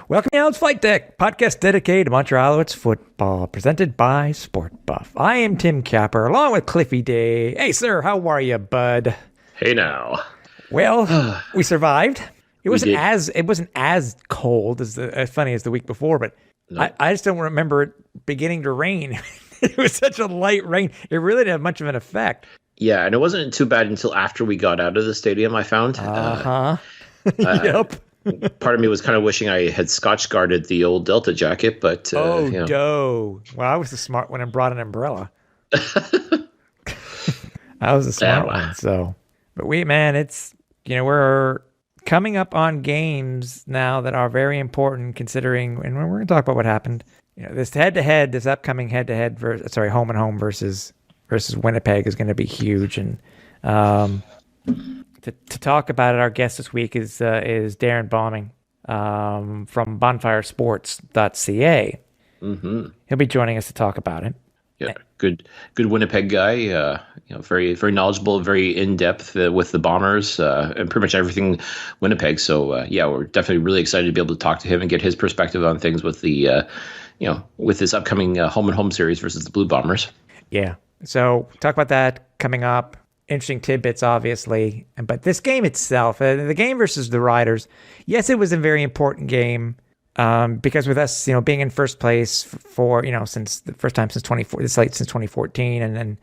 Welcome to Alouettes Flightdeck, podcast dedicated to Montreal Alouettes football, presented by SportBuff. I am Tim Capper, along with Cliffy Day. Hey, sir, how are you, bud? Hey, now. Well, we survived. It wasn't did. as cold as funny as the week before, but Nope. I just don't remember it beginning to rain. It was such a light rain. It really didn't have much of an effect. Yeah, and it wasn't too bad until after we got out of the stadium, I found. Yep. Part of me was kind of wishing I had Scotch guarded the old Delta jacket, but Doe. Well, I was the smart one and brought an umbrella. I was the smart one. So, but we're coming up on games now that are very important, considering, and we're going to talk about what happened. This head-to-head, this upcoming head-to-head, home and home versus Winnipeg is going to be huge, and To talk about it, our guest this week is Darrin Bauming from BonfireSports.ca. Mm-hmm. He'll be joining us to talk about it. Yeah, good Winnipeg guy. Very very knowledgeable, very in depth with the Bombers and pretty much everything Winnipeg. So we're definitely really excited to be able to talk to him and get his perspective on things with the with this upcoming home and home series versus the Blue Bombers. Yeah. So talk about that coming up. Interesting tidbits, obviously. But this game itself, the game versus the Riders, yes, it was a very important game because with us, being in first place for, since the first time since 2014, and then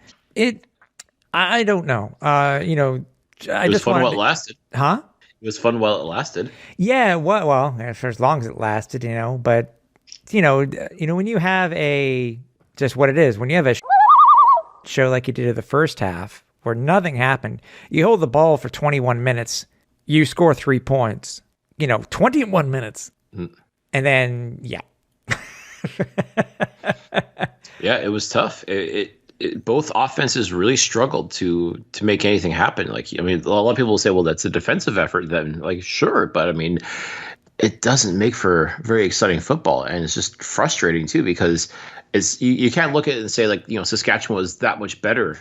I don't know. It was fun while it lasted. Huh? It was fun while it lasted. Yeah, well, for as long as it lasted, but when you have when you have a show like you did in the first half, where nothing happened. You hold the ball for 21 minutes. You score 3 points. 21 minutes. And then, yeah. Yeah, it was tough. Both offenses really struggled to make anything happen. A lot of people will say, well, that's a defensive effort then. Sure. But, it doesn't make for very exciting football. And it's just frustrating, too, because you can't look at it and say, Saskatchewan was that much better.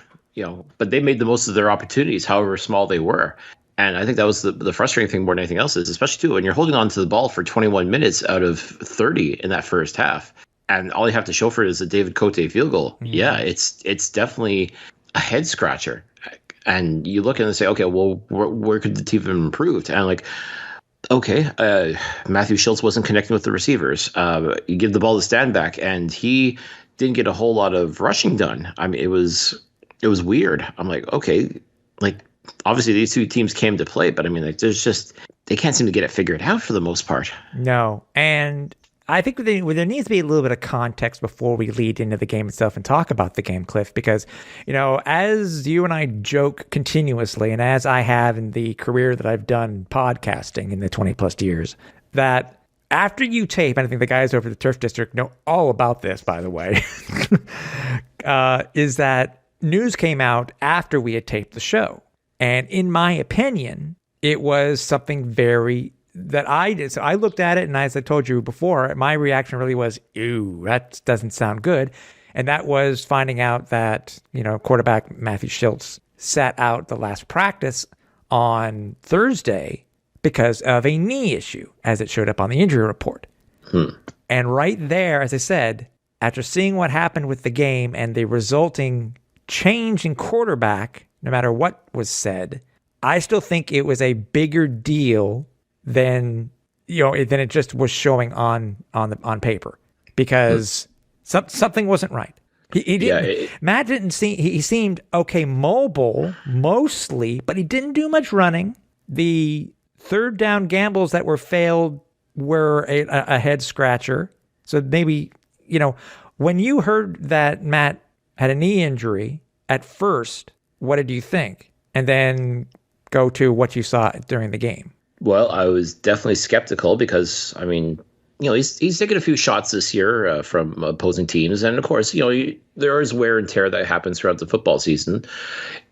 But they made the most of their opportunities, however small they were. And I think that was the frustrating thing more than anything else is, especially too, when you're holding on to the ball for 21 minutes out of 30 in that first half. And all you have to show for it is a David Cote field goal. Mm-hmm. Yeah, it's definitely a head scratcher. And you look at it and say, okay, well, where could the team have improved? And Matthew Schultz wasn't connecting with the receivers. You give the ball to Stambeck, and he didn't get a whole lot of rushing done. It was weird. I'm like, okay, obviously these two teams came to play, but they can't seem to get it figured out for the most part. No. And I think there needs to be a little bit of context before we lead into the game itself and talk about the game, Cliff, because, as you and I joke continuously, and as I have in the career that I've done podcasting in the 20 plus years, that after you tape, and I think the guys over the Turf District know all about this, by the way, is that news came out after we had taped the show. And in my opinion, it was something that I did. So I looked at it, and as I told you before, my reaction really was, ew, that doesn't sound good. And that was finding out that, quarterback Matthew Schultz sat out the last practice on Thursday because of a knee issue, as it showed up on the injury report. And right there, as I said, after seeing what happened with the game and the resulting change in quarterback, no matter what was said, I still think it was a bigger deal than it just was showing on paper, because something wasn't right. He didn't. Matt didn't see. He seemed okay, mobile mostly, but he didn't do much running. The third down gambles that were failed were a head scratcher. So maybe when you heard that Matt had a knee injury at first, what did you think? And then go to what you saw during the game. Well, I was definitely skeptical because, he's taken a few shots this year from opposing teams. And of course, there is wear and tear that happens throughout the football season.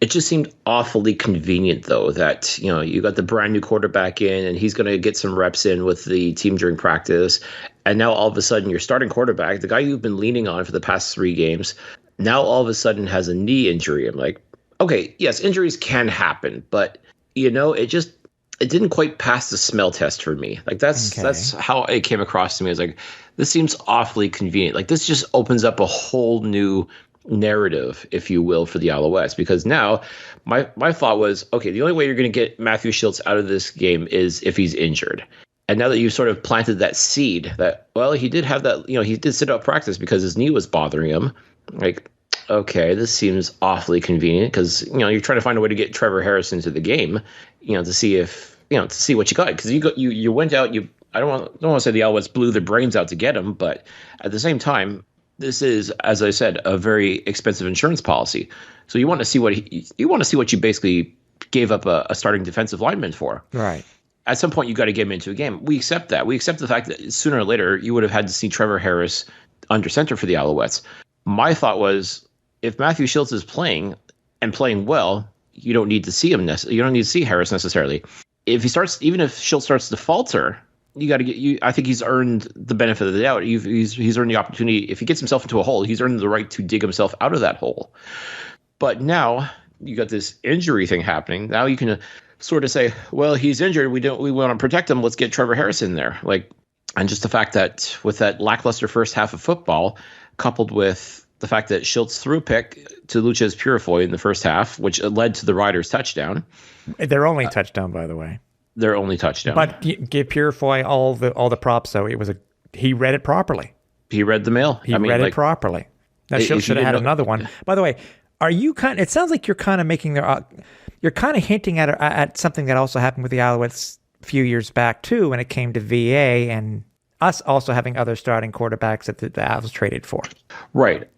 It just seemed awfully convenient, though, that, you got the brand new quarterback in and he's going to get some reps in with the team during practice. And now all of a sudden your starting quarterback, the guy you've been leaning on for the past 3 games, now all of a sudden has a knee injury. I'm like, okay, yes, injuries can happen, but, it just it didn't quite pass the smell test for me. Like that's how it came across to me. It's like, this seems awfully convenient. Like this just opens up a whole new narrative, if you will, for the Alouettes, because now my thought was, okay, the only way you're going to get Matthew Schultz out of this game is if he's injured. And now that you've sort of planted that seed that, well, he did have that, he did sit out practice because his knee was bothering him. Like, okay, this seems awfully convenient because, you're trying to find a way to get Trevor Harris into the game, to see if, to see what you got. Because you went out, I don't want to say the Alouettes blew their brains out to get him, but at the same time, this is, as I said, a very expensive insurance policy. So you want to see what you basically gave up a starting defensive lineman for. Right. At some point, you got to get him into a game. We accept that. We accept the fact that sooner or later, you would have had to see Trevor Harris under center for the Alouettes. My thought was, if Matthew Schultz is playing and playing well, you don't need to see him. You don't need to see Harris necessarily. If Schultz starts to falter, you got to get. I think he's earned the benefit of the doubt. He's earned the opportunity. If he gets himself into a hole, he's earned the right to dig himself out of that hole. But now you got this injury thing happening. Now you can sort of say, well, he's injured. We want to protect him. Let's get Trevor Harris in there. And just the fact that with that lackluster first half of football, coupled with the fact that Schultz threw a pick to Luchez Purifoy in the first half, which led to the Riders' touchdown. Their only touchdown, by the way. Their only touchdown. But give Purifoy all the props, though. He read it properly. He read the mail. He read it properly. That Schultz should have had another one. By the way, it sounds like you're kind of making you're kind of hinting at something that also happened with the Alouettes a few years back too, when it came to VA and us also having other starting quarterbacks that the Avs traded for. Right.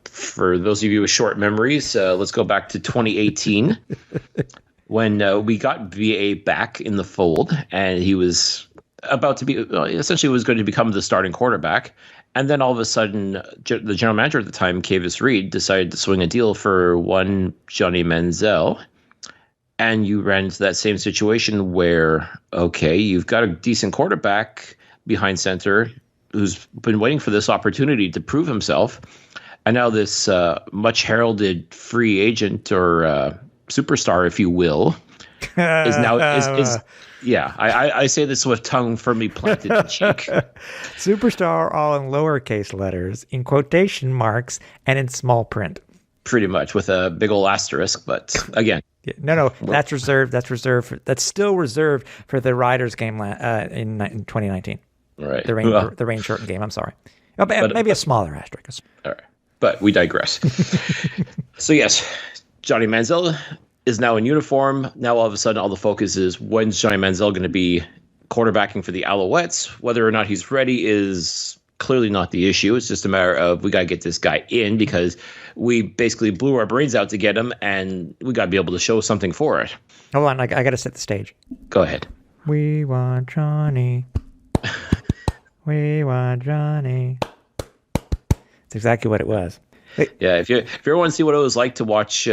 For those of you with short memories, let's go back to 2018 when we got VA back in the fold, and he was about to be essentially was going to become the starting quarterback. And then all of a sudden, the general manager at the time, Kavis Reed, decided to swing a deal for one Johnny Manziel. And you ran into that same situation where, okay, you've got a decent quarterback behind center who's been waiting for this opportunity to prove himself. And now this much heralded free agent or superstar, if you will, is now I say this with tongue firmly planted in cheek. Superstar, all in lowercase letters, in quotation marks, and in small print. Pretty much, with a big old asterisk. But again, no, that's reserved. That's still reserved for the Riders game in 2019. Right, the rain shortened game. I'm sorry. Oh, but maybe a smaller asterisk. All right, but we digress. So yes, Johnny Manziel is now in uniform. Now all of a sudden, all the focus is when's Johnny Manziel going to be quarterbacking for the Alouettes? Whether or not he's ready is clearly not the issue. It's just a matter of we got to get this guy in because we basically blew our brains out to get him, and we got to be able to show something for it. Hold on, I got to set the stage. Go ahead. We want Johnny. We want Johnny. It's exactly what it was. Yeah, if you ever want to see what it was like to watch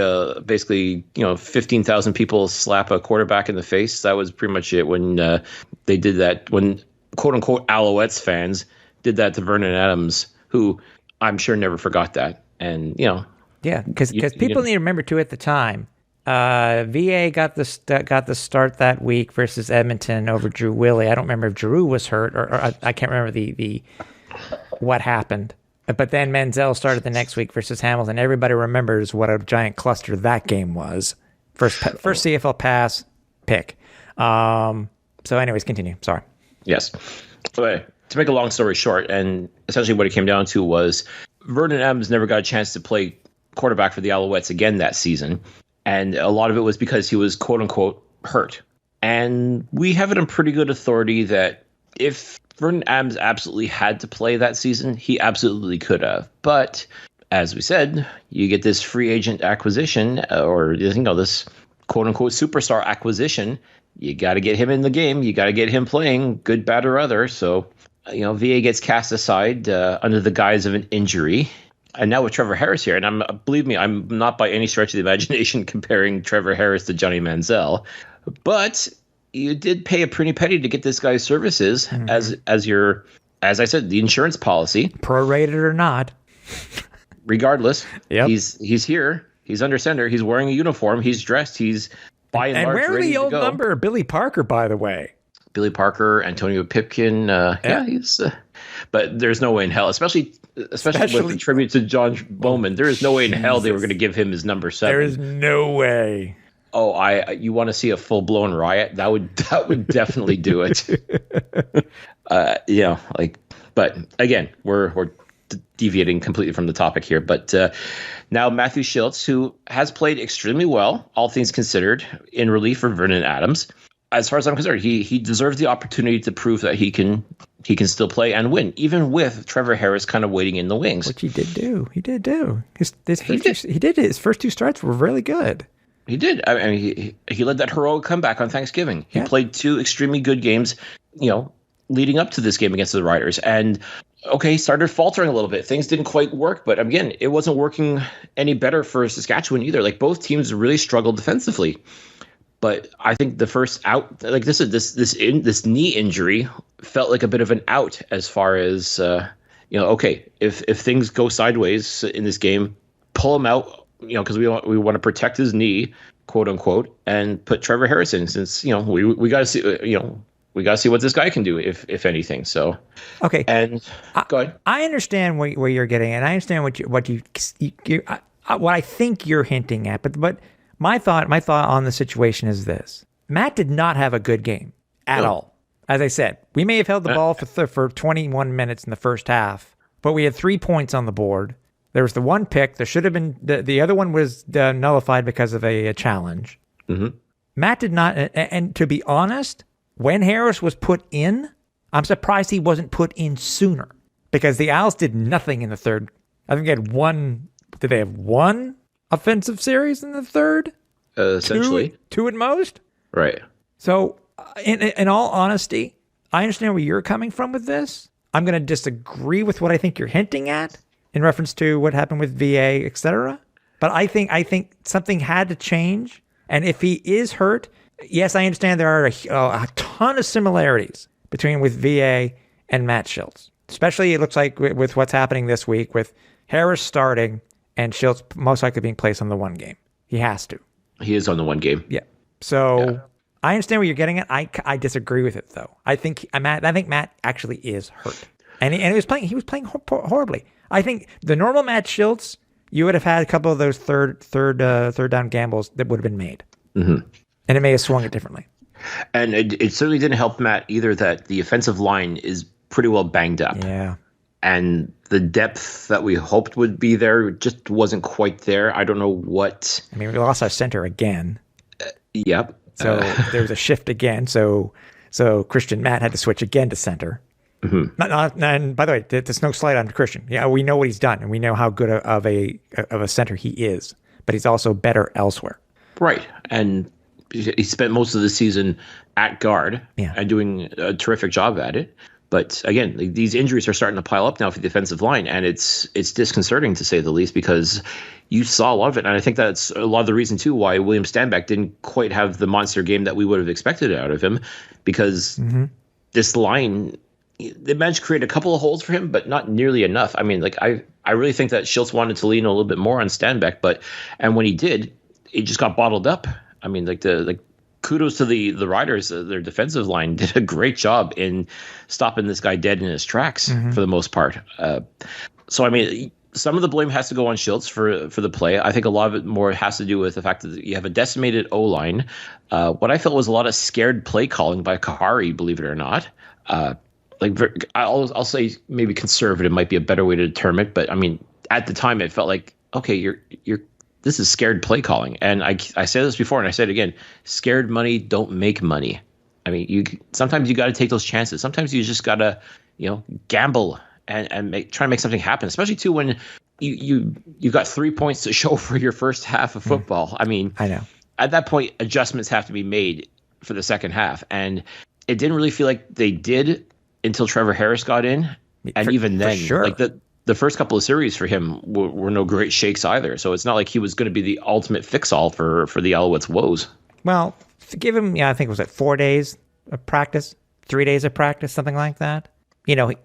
basically 15,000 people slap a quarterback in the face, that was pretty much it when they did that, when quote unquote Alouettes fans did that to Vernon Adams, who I'm sure never forgot that. And yeah, because people need to remember too at the time, VA got the start that week versus Edmonton over Drew Willie. I don't remember if Drew was hurt or I can't remember the what happened. But then Manziel started the next week versus Hamilton. Everybody remembers what a giant cluster that game was. First CFL pass pick. So anyways, continue. Sorry. Yes. But to make a long story short, and essentially what it came down to was Vernon Adams never got a chance to play quarterback for the Alouettes again that season. And a lot of it was because he was quote unquote hurt. And we have it on pretty good authority that if Vernon Adams absolutely had to play that season, he absolutely could have. But as we said, you get this free agent acquisition or this quote unquote superstar acquisition. You got to get him in the game. You got to get him playing, good, bad, or other. So, VA gets cast aside under the guise of an injury. And now with Trevor Harris here, and believe me, I'm not by any stretch of the imagination comparing Trevor Harris to Johnny Manziel, but you did pay a pretty penny to get this guy's services as I said, the insurance policy. Prorated or not. Regardless, yep. He's here. He's under center. He's wearing a uniform. He's dressed. He's by and And large, where are ready the to old go. number? Billy Parker, by the way. Billy Parker, Antonio Pipkin. Yeah, he's. But there's no way in hell, especially with the tribute to John Bowman. There is no way in hell they were going to give him his number 7. There is no way. Oh, you want to see a full blown riot? That would definitely do it. But again, we're deviating completely from the topic here. But now Matthew Shiltz, who has played extremely well, all things considered, in relief for Vernon Adams. As far as I'm concerned, he deserves the opportunity to prove that he can still play and win, even with Trevor Harris kind of waiting in the wings. Which he did do. His first 2 starts were really good. He did. I mean, he led that heroic comeback on Thanksgiving. He played 2 extremely good games, leading up to this game against the Riders. And he started faltering a little bit. Things didn't quite work, but again, it wasn't working any better for Saskatchewan either. Like, both teams really struggled defensively. But I think the first out, like this knee injury, felt like a bit of an out as far as if things go sideways in this game, pull him out, because we want to protect his knee, quote unquote, and put Trevor Harris in, since we got to see we got to see what this guy can do, if anything. So okay, and go ahead. I understand where you're getting, and I understand what I think you're hinting at, but. My thought on the situation is this. Matt did not have a good game at all. As I said, we may have held the ball for 21 minutes in the first half, but we had 3 points on the board. There was the 1 pick. There should have been the other one was nullified because of a challenge. Mm-hmm. Matt did not. And to be honest, when Harris was put in, I'm surprised he wasn't put in sooner, because the Owls did nothing in the third. I think they had one. Did they have one offensive series in the third? Essentially. Two at most? Right. So, in all honesty, I understand where you're coming from with this. I'm going to disagree with what I think you're hinting at in reference to what happened with VA, etc. But I think something had to change. And if he is hurt, yes, I understand there are a ton of similarities with VA and Matt Shiltz. Especially, it looks like with what's happening this week with Harris starting and Shiltz most likely being placed on the 1 game. He has to. He is on the 1 game. Yeah. So I understand where you're getting at. I disagree with it, though. I think Matt actually is hurt, and he was playing horribly. I think the normal Matt Shiltz, you would have had a couple of those third down gambles that would have been made, and it may have swung it differently. And it certainly didn't help Matt either that the offensive line is pretty well banged up. Yeah. And the depth that we hoped would be there just wasn't quite there. I don't know what. I mean, we lost our center again. Yep. So there was a shift again. So Christian Matt had to switch again to center. Mm-hmm. And by the way, there's no slight on Christian. Yeah, we know what he's done, and we know how good of a center he is. But he's also better elsewhere. Right, and he spent most of the season at guard and doing a terrific job at it. But again, these injuries are starting to pile up now for the defensive line, and it's disconcerting to say the least, because you saw a lot of it. And I think that's a lot of the reason too why William Stambeck didn't quite have the monster game that we would have expected out of him, because this line, they managed to create a couple of holes for him, but not nearly enough. I mean, I really think that Shiltz wanted to lean a little bit more on Stambeck, and when he did, it just got bottled up. I mean, kudos to the Riders. Their defensive line did a great job in stopping this guy dead in his tracks for the most part. So, I mean, some of the blame has to go on Shiltz for the play. I think a lot of it more has to do with the fact that you have a decimated O-line. What I felt was a lot of scared play calling by Kahari, believe it or not. I'll say maybe conservative might be a better way to term it. But, I mean, at the time, it felt like, okay, this is scared play calling. And I said this before, and I said it again, scared money don't make money. I mean, sometimes you got to take those chances. Sometimes you just got to, gamble and try to make something happen, especially too when you've got 3 points to show for your first half of football. I mean, I know at that point, adjustments have to be made for the second half. And it didn't really feel like they did until Trevor Harris got in. And even then, sure. The first couple of series for him were no great shakes either. So it's not like he was going to be the ultimate fix-all for the Alouettes' woes. Well, give him, I think it was 4 days of practice, 3 days of practice, something like that.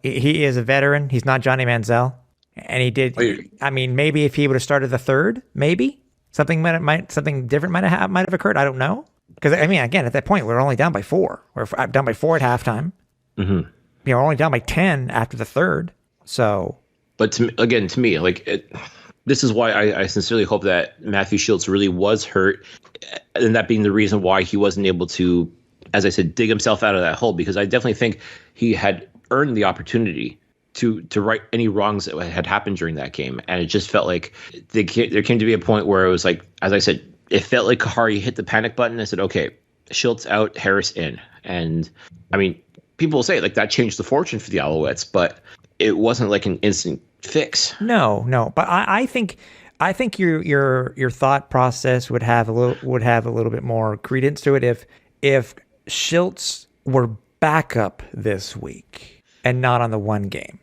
He is a veteran. He's not Johnny Manziel. And he did, I mean, maybe if he would have started the third, maybe something different might have occurred. I don't know. Because, I mean, again, at that point, we were only down by 4. We're down by 4 at halftime. Mm-hmm. We're only down by 10 after the third. So. But to me, like, this is why I sincerely hope that Matthew Schultz really was hurt, and that being the reason why he wasn't able to, as I said, dig himself out of that hole, because I definitely think he had earned the opportunity to right any wrongs that had happened during that game. And it just felt like there came to be a point where it was like, as I said, it felt like Kahari hit the panic button and said, okay, Schultz out, Harris in. And I mean, people will say like that changed the fortune for the Alouettes, but it wasn't like an instant fix. No. But I think your thought process would have a little bit more credence to it if Schultz were backup this week and not on the one game.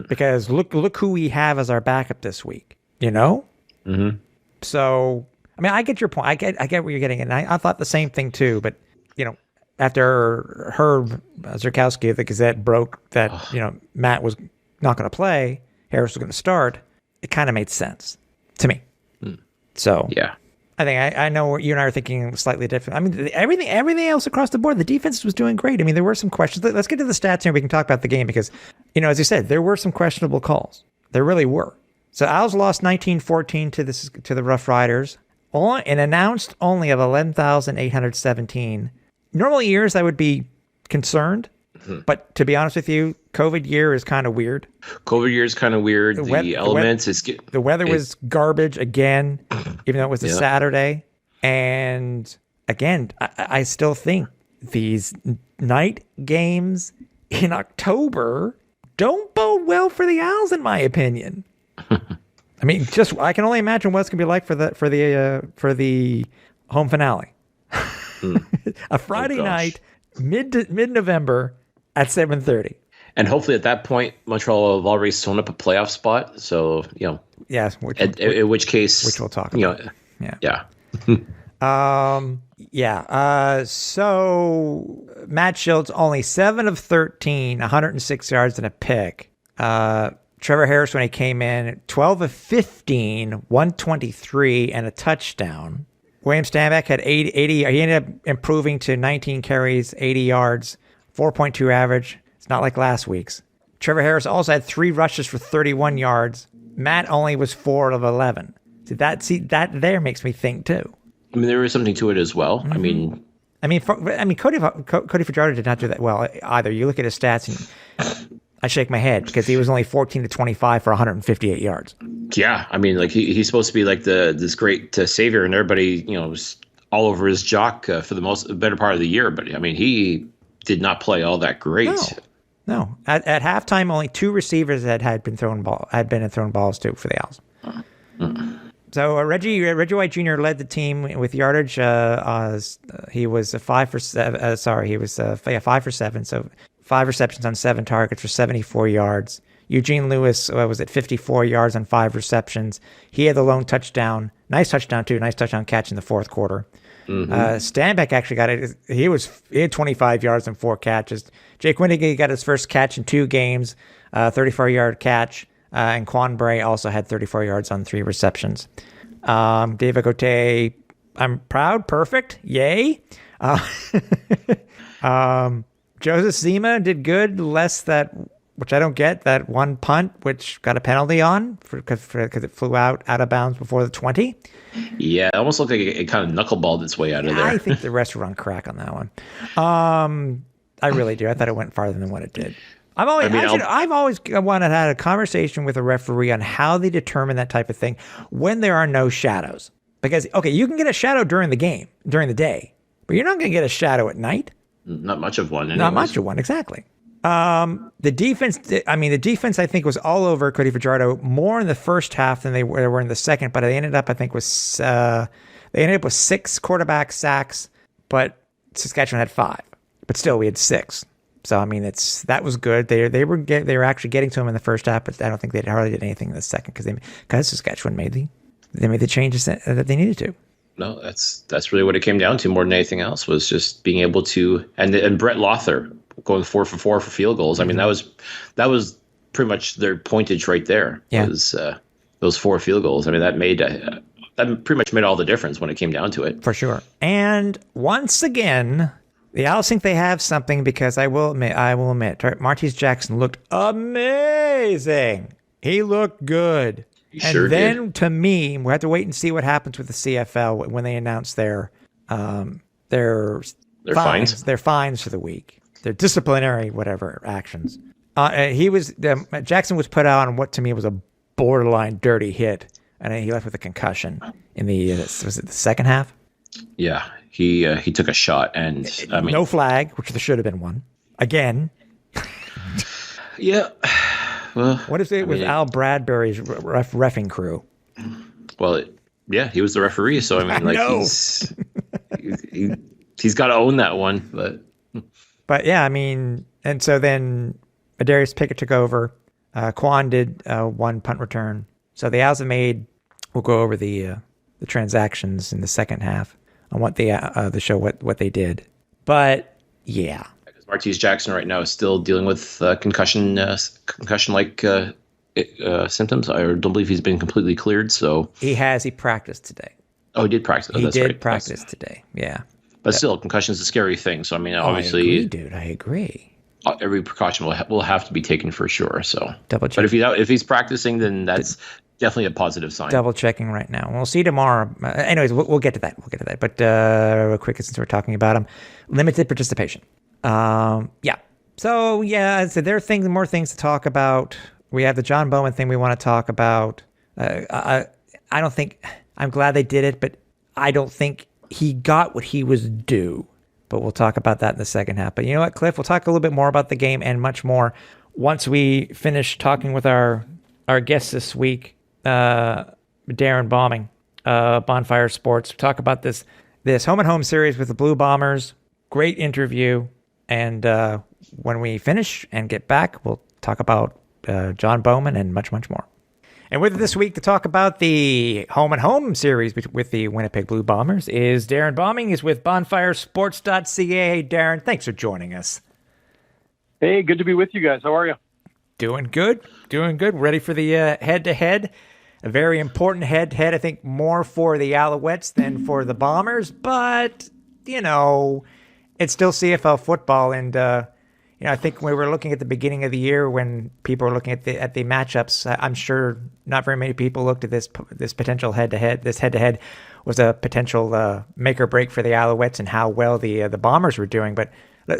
Because look who we have as our backup this week, you know? Mm-hmm. So, I mean, I get your point. I get where you're getting at. And I thought the same thing too. But, you know, after Herb Zurkowski of the Gazette broke that, you know, Matt was not going to play, Harris was going to start, it kind of made sense to me. So, yeah. I think I know you and I are thinking slightly different. I mean, everything else across the board, the defense was doing great. I mean, there were some questions. Let's get to the stats here. We can talk about the game because, you know, as you said, there were some questionable calls. There really were. So Owls lost 19-14 to the Rough Riders. An announced only of 11,817. Normal years, I would be concerned. But to be honest with you, COVID year is kind of weird. COVID year is kind of weird. The weather was garbage again, even though it was a Saturday. And again, I still think these night games in October don't bode well for the Owls, in my opinion. I mean, I can only imagine what it's gonna be like for the home finale. A Friday night, mid-November. At 7:30. And hopefully at that point, Montreal will have already sewn up a playoff spot. So, you know. Yes. In which case. Which we'll talk about. Yeah. So Matt Schultz, only 7 of 13, 106 yards and a pick. Trevor Harris, when he came in, 12 of 15, 123 and a touchdown. William Stambeck had 80. He ended up improving to 19 carries, 80 yards. 4.2 average. It's not like last week's. Trevor Harris also had 3 rushes for 31 yards. Matt only was 4 of 11. That there makes me think too. I mean, there is something to it as well. Mm-hmm. I mean, Cody Fajardo did not do that well either. You look at his stats and I shake my head because he was only 14 to 25 for 158 yards. Yeah, I mean, like he's supposed to be like this great savior, and everybody, you know, was all over his jock for the better part of the year. But I mean, he did not play all that great. No. At halftime, only 2 receivers had been throwing balls to for the Owls. So Reggie White Jr. led the team with yardage. He was 5 for 7. He was 5 for 7. So 5 receptions on 7 targets for 74 yards. Eugene Lewis was at 54 yards on 5 receptions. He had the lone touchdown. Nice touchdown too. Nice touchdown catch in the fourth quarter. Mm-hmm. Stambeck actually got it. He had 25 yards and 4 catches. Jake Winnigan got his first catch in 2 games, 34-yard catch. And Quan Bray also had 34 yards on 3 receptions. David Cote, I'm proud, perfect, yay. Joseph Zima did good, less that, which I don't get, that one punt, which got a penalty on because it flew out of bounds before the 20. Yeah, it almost looked like it kind of knuckleballed its way out of there. I think the refs were on crack on that one. I really do. I thought it went farther than what it did. I've always wanted to have a conversation with a referee on how they determine that type of thing when there are no shadows. Because, okay, you can get a shadow during the day, but you're not going to get a shadow at night. Not much of one. Anyways. Not much of one, exactly. The defense, I think, was all over Cody Fajardo more in the first half than they were in the second, but they ended up with 6 quarterback sacks, but Saskatchewan had 5. But still, we had 6. So I mean, that was good. They were actually getting to him in the first half, but I don't think they hardly did anything in the second because Saskatchewan made the changes that they needed to. No, that's really what it came down to more than anything else, was just being able to, and Brett Lothar going 4 for 4 for field goals. I mean, that was pretty much their pointage right there. Yeah. Was those 4 field goals. I mean, that that pretty much made all the difference when it came down to it. For sure. And once again, the Owls think they have something because I will admit, Martese Jackson looked amazing. He looked good. He sure did. To me, we'll have to wait and see what happens with the CFL when they announce their fines. Their fines for the week. Their disciplinary actions. Jackson was put out on what to me was a borderline dirty hit, and he left with a concussion in the was it the second half? Yeah, he took a shot, and no flag, which there should have been one again. Yeah. Well, what is it with Al Bradbury's reffing crew? Well, he was the referee, so he's got to own that one. But yeah, and so then Darius Pickett took over. Quan did one punt return. So the Owls we'll go over the transactions in the second half on what the show what they did. But yeah. Martese Jackson right now is still dealing with concussion-like symptoms. I don't believe he's been completely cleared. So he practiced today. Oh, he did practice. He did practice today. Yeah, but still, concussion is a scary thing. So obviously, I agree. Every precaution will have to be taken for sure. So double check. But if he's practicing, then that's definitely a positive sign. Double checking right now. We'll see tomorrow. Anyways, we'll get to that. But real quick, since we're talking about him, limited participation. Yeah. So there are more things to talk about. We have the John Bowman thing we want to talk about. I don't think, I'm glad they did it, but I don't think he got what he was due. But we'll talk about that in the second half. But you know what, Cliff? We'll talk a little bit more about the game and much more once we finish talking with our guest this week, Darrin Bauming, Bonfire Sports. Talk about this home and home series with the Blue Bombers. Great interview. And when we finish and get back, we'll talk about John Bowman and much, much more. And with us this week to talk about the home and home series with the Winnipeg Blue Bombers is Darrin Bauming. He's with BonfireSports.ca. Hey, Darrin, thanks for joining us. Hey, good to be with you guys. How are you? Doing good. Ready for the head-to-head. A very important head-to-head, I think, more for the Alouettes than for the Bombers. But, it's still CFL football, and I think when we were looking at the beginning of the year, when people were looking at the matchups, I'm sure not very many people looked at this potential head-to-head. This head-to-head was a potential make or break for the Alouettes and how well the Bombers were doing. But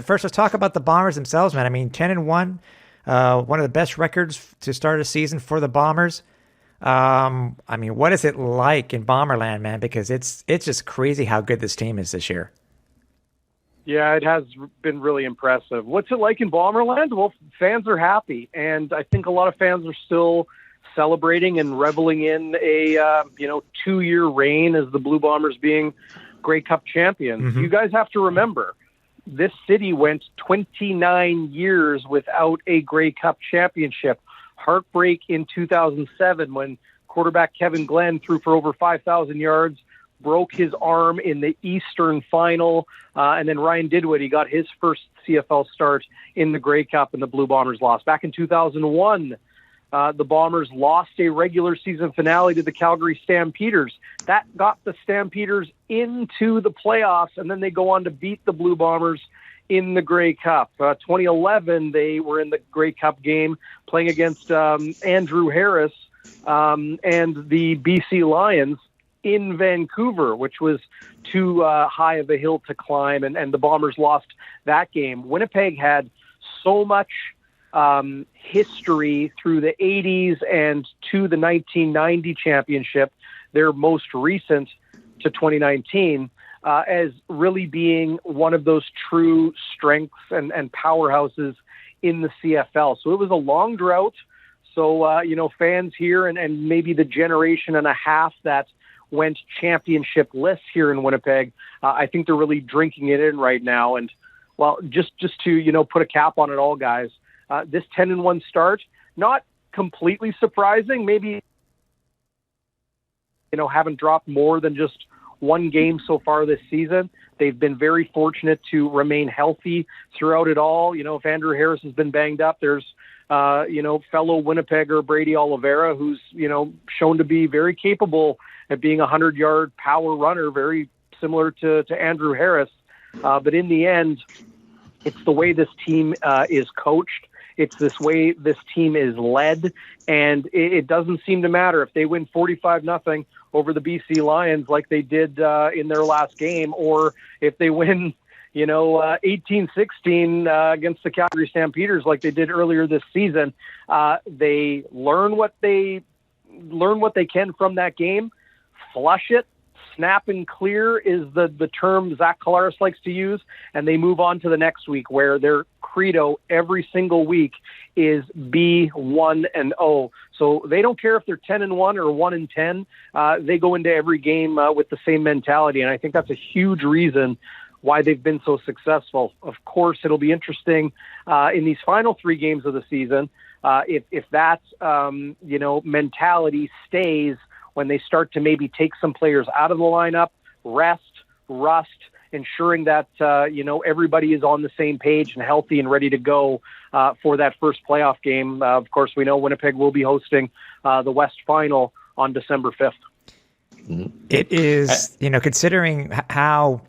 first, let's talk about the Bombers themselves, man. 10-1, one of the best records to start a season for the Bombers. What is it like in Bomberland, man? Because it's just crazy how good this team is this year. Yeah, it has been really impressive. What's it like in Bomberland? Well, fans are happy, and I think a lot of fans are still celebrating and reveling in a 2-year reign as the Blue Bombers being Grey Cup champions. Mm-hmm. You guys have to remember, this city went 29 years without a Grey Cup championship. Heartbreak in 2007 when quarterback Kevin Glenn threw for over 5,000 yards, broke his arm in the Eastern final, and then Ryan Didwood, he got his first CFL start in the Grey Cup, and the Blue Bombers lost. Back in 2001, the Bombers lost a regular season finale to the Calgary Stampeders. That got the Stampeders into the playoffs, and then they go on to beat the Blue Bombers in the Grey Cup. 2011, they were in the Grey Cup game playing against Andrew Harris and the BC Lions in Vancouver, which was too high of a hill to climb, and the Bombers lost that game. Winnipeg had so much history through the 80s and to the 1990 championship, their most recent to 2019, as really being one of those true strengths and powerhouses in the CFL. So it was a long drought. So, fans here and maybe the generation and a half that went championship-less here in Winnipeg, I think they're really drinking it in right now. And, well, just to, put a cap on it all, guys, this 10-1 start, not completely surprising. Maybe, haven't dropped more than just one game so far this season. They've been very fortunate to remain healthy throughout it all. If Andrew Harris has been banged up, there's fellow Winnipegger Brady Oliveira, who's, shown to be very capable at being a 100-yard power runner, very similar to Andrew Harris. But in the end, it's the way this team is coached. It's this way this team is led, and it doesn't seem to matter if they win 45-0 over the BC Lions like they did in their last game, or if they win, 18-16 against the Calgary Stampeders like they did earlier this season. They learn what they can from that game, flush it. Snap and clear is the term Zach Collaros likes to use, and they move on to the next week, where their credo every single week is be 1-0. So they don't care if they're 10-1 or 1-10. They go into every game with the same mentality, and I think that's a huge reason why they've been so successful. Of course, it'll be interesting in these final 3 games of the season if that mentality stays when they start to maybe take some players out of the lineup, rust, ensuring that, everybody is on the same page and healthy and ready to go for that first playoff game. Of course, we know Winnipeg will be hosting the West Final on December 5th. It is, considering how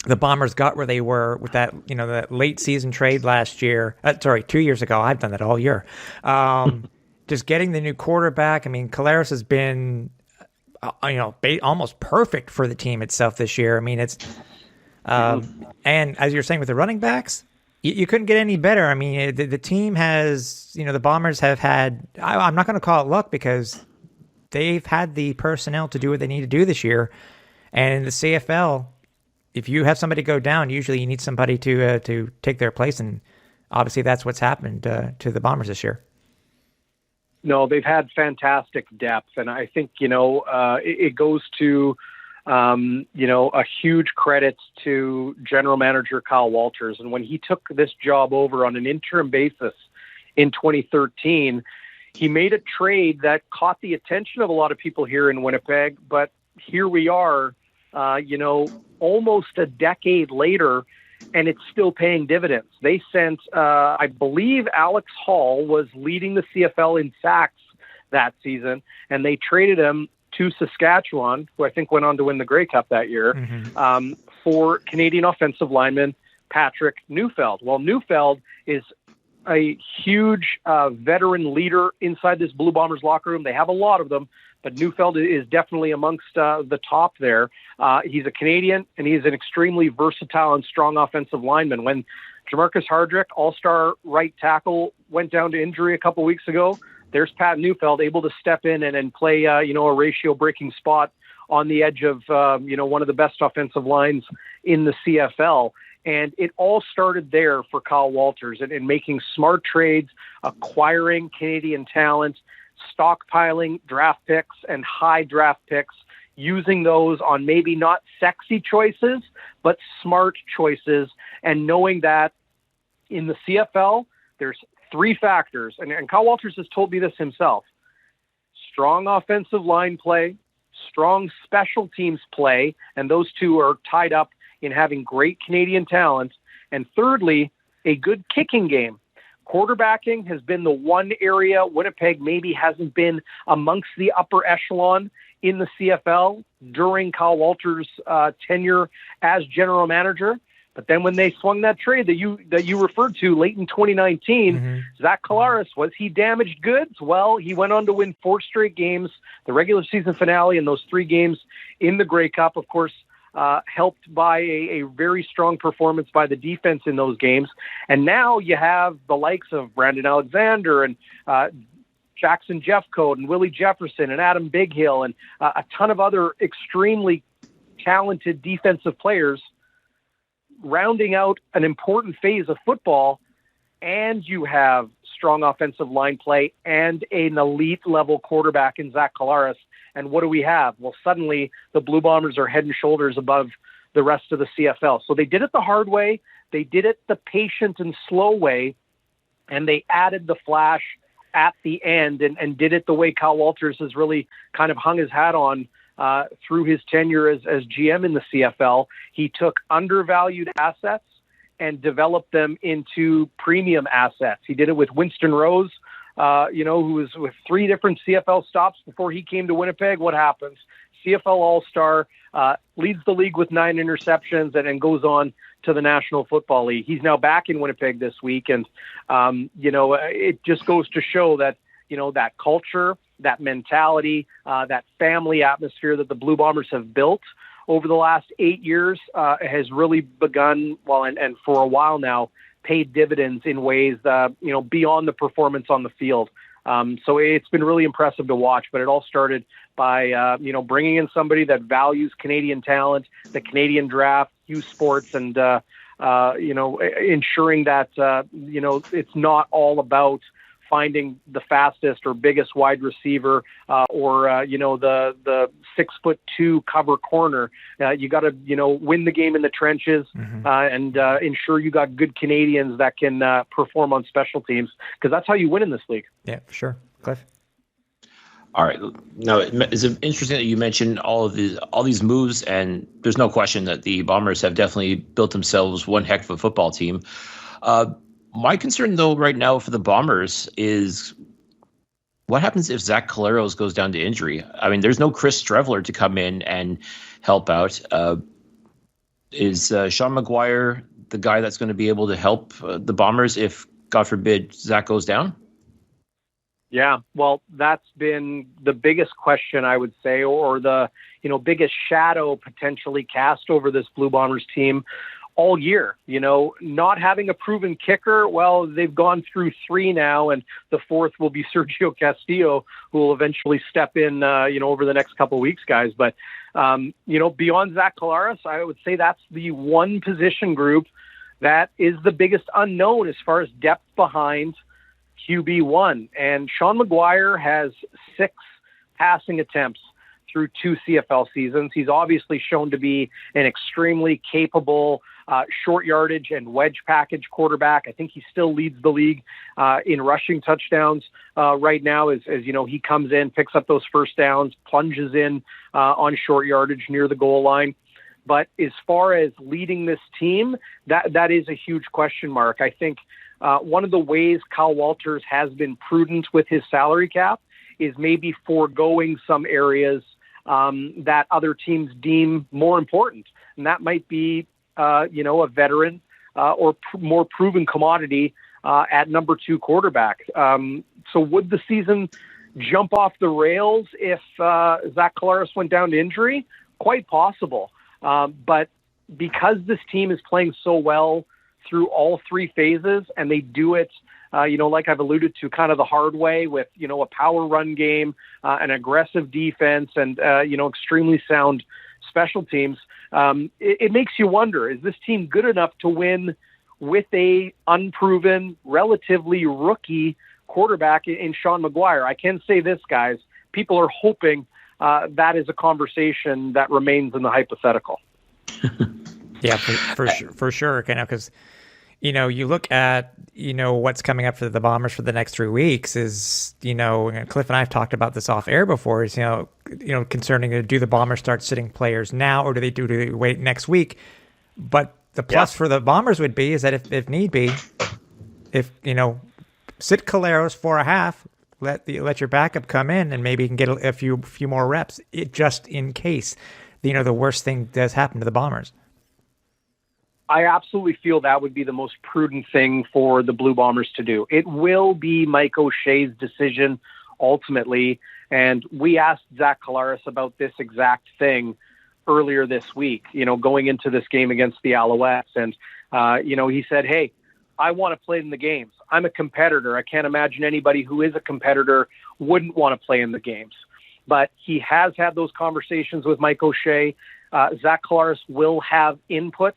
the Bombers got where they were with that, that late season trade last year. 2 years ago. I've done that all year. Just getting the new quarterback. I mean, Collaros has been, almost perfect for the team itself this year. I mean, it's, and as you're saying with the running backs, you couldn't get any better. I mean, the team has, the Bombers have had, I'm not going to call it luck, because they've had the personnel to do what they need to do this year. And in the CFL, if you have somebody go down, usually you need somebody to take their place. And obviously that's what's happened to the Bombers this year. No, they've had fantastic depth, and I think, it goes to, a huge credit to General Manager Kyle Walters. And when he took this job over on an interim basis in 2013, he made a trade that caught the attention of a lot of people here in Winnipeg. But here we are, almost a decade later, and it's still paying dividends. They sent, I believe Alex Hall was leading the CFL in sacks that season, and they traded him to Saskatchewan, who I think went on to win the Grey Cup that year, for Canadian offensive lineman Patrick Neufeld. Well, Neufeld is a huge veteran leader inside this Blue Bombers locker room. They have a lot of them, but Neufeld is definitely amongst the top there. He's a Canadian, and he's an extremely versatile and strong offensive lineman. When Jamarcus Hardrick, all-star right tackle, went down to injury a couple weeks ago, there's Pat Neufeld able to step in and play, a ratio-breaking spot on the edge of, one of the best offensive lines in the CFL. And it all started there for Kyle Walters and making smart trades, acquiring Canadian talent, stockpiling draft picks and high draft picks, using those on maybe not sexy choices, but smart choices, and knowing that in the CFL, there's 3 factors. And Kyle Walters has told me this himself: strong offensive line play, strong special teams play, and those 2 are tied up in having great Canadian talent. And thirdly, a good kicking game. Quarterbacking has been the one area Winnipeg maybe hasn't been amongst the upper echelon in the CFL during Kyle Walters' tenure as general manager. But then when they swung that trade that you referred to late in 2019, Zach Collaros, was he damaged goods? Well, he went on to win 4 straight games, the regular season finale, and those 3 games in the Grey Cup, of course, helped by a very strong performance by the defense in those games. And now you have the likes of Brandon Alexander and Jackson Jeffcoat and Willie Jefferson and Adam Bighill and a ton of other extremely talented defensive players rounding out an important phase of football. And you have strong offensive line play and an elite level quarterback in Zach Collaros. And what do we have? Well, suddenly the Blue Bombers are head and shoulders above the rest of the CFL. So they did it the hard way. They did it the patient and slow way. And they added the flash at the end and did it the way Kyle Walters has really kind of hung his hat on through his tenure as GM in the CFL. He took undervalued assets and develop them into premium assets. He did it with Winston Rose, who was with 3 different CFL stops before he came to Winnipeg. What happens? CFL All-Star, leads the league with 9 interceptions and goes on to the National Football League. He's now back in Winnipeg this week. And, it just goes to show that, that culture, that mentality, that family atmosphere that the Blue Bombers have built over the last 8 years has really begun, and for a while now, paid dividends in ways that, beyond the performance on the field. So it's been really impressive to watch, but it all started by, bringing in somebody that values Canadian talent, the Canadian draft, youth sports, and, ensuring that, it's not all about finding the fastest or biggest wide receiver, or the 6'2" cover corner. You got to, win the game in the trenches, and ensure you got good Canadians that can perform on special teams, because that's how you win in this league. Yeah, for sure. Cliff? All right. Now, it's interesting that you mentioned all these moves, and there's no question that the Bombers have definitely built themselves one heck of a football team. My concern, though, right now for the Bombers is what happens if Zach Collaros goes down to injury? I mean, there's no Chris Streveler to come in and help out. Is Sean McGuire the guy that's going to be able to help the Bombers if, God forbid, Zach goes down? Yeah, well, that's been the biggest question, I would say, or the biggest shadow potentially cast over this Blue Bombers team all year. Not having a proven kicker. Well, they've gone through 3 now, and the 4th will be Sergio Castillo, who will eventually step in, over the next couple of weeks, guys. But, beyond Zach Collaros, I would say that's the one position group that is the biggest unknown as far as depth behind QB1. And Sean McGuire has 6 passing attempts through 2 CFL seasons. He's obviously shown to be an extremely capable short yardage and wedge package quarterback. I think he still leads the league in rushing touchdowns right now as he comes in, picks up those first downs, plunges in on short yardage near the goal line. But as far as leading this team, that is a huge question mark. I think one of the ways Kyle Walters has been prudent with his salary cap is maybe foregoing some areas that other teams deem more important. And that might be, a veteran or more proven commodity at number 2 quarterback. So would the season jump off the rails if Zach Collaros went down to injury? Quite possible. But because this team is playing so well through all 3 phases, and they do it, like I've alluded to, kind of the hard way with, a power run game, an aggressive defense, and, extremely sound special teams. It makes you wonder, is this team good enough to win with a unproven, relatively rookie quarterback in Sean McGuire? I can say this, guys, people are hoping that is a conversation that remains in the hypothetical. Yeah, for sure. Because, you look at, what's coming up for the Bombers for the next 3 weeks is, and Cliff and I have talked about this off air before, is, concerning, do the Bombers start sitting players now, or do they wait next week? But the plus for the Bombers would be is that if need be, sit Collaros for a half, let your backup come in, and maybe you can get a few more reps, just in case, the worst thing does happen to the Bombers. I absolutely feel that would be the most prudent thing for the Blue Bombers to do. It will be Mike O'Shea's decision ultimately. And we asked Zach Collaros about this exact thing earlier this week, going into this game against the Alouettes. And, he said, hey, I want to play in the games. I'm a competitor. I can't imagine anybody who is a competitor wouldn't want to play in the games. But he has had those conversations with Mike O'Shea. Zach Collaros will have input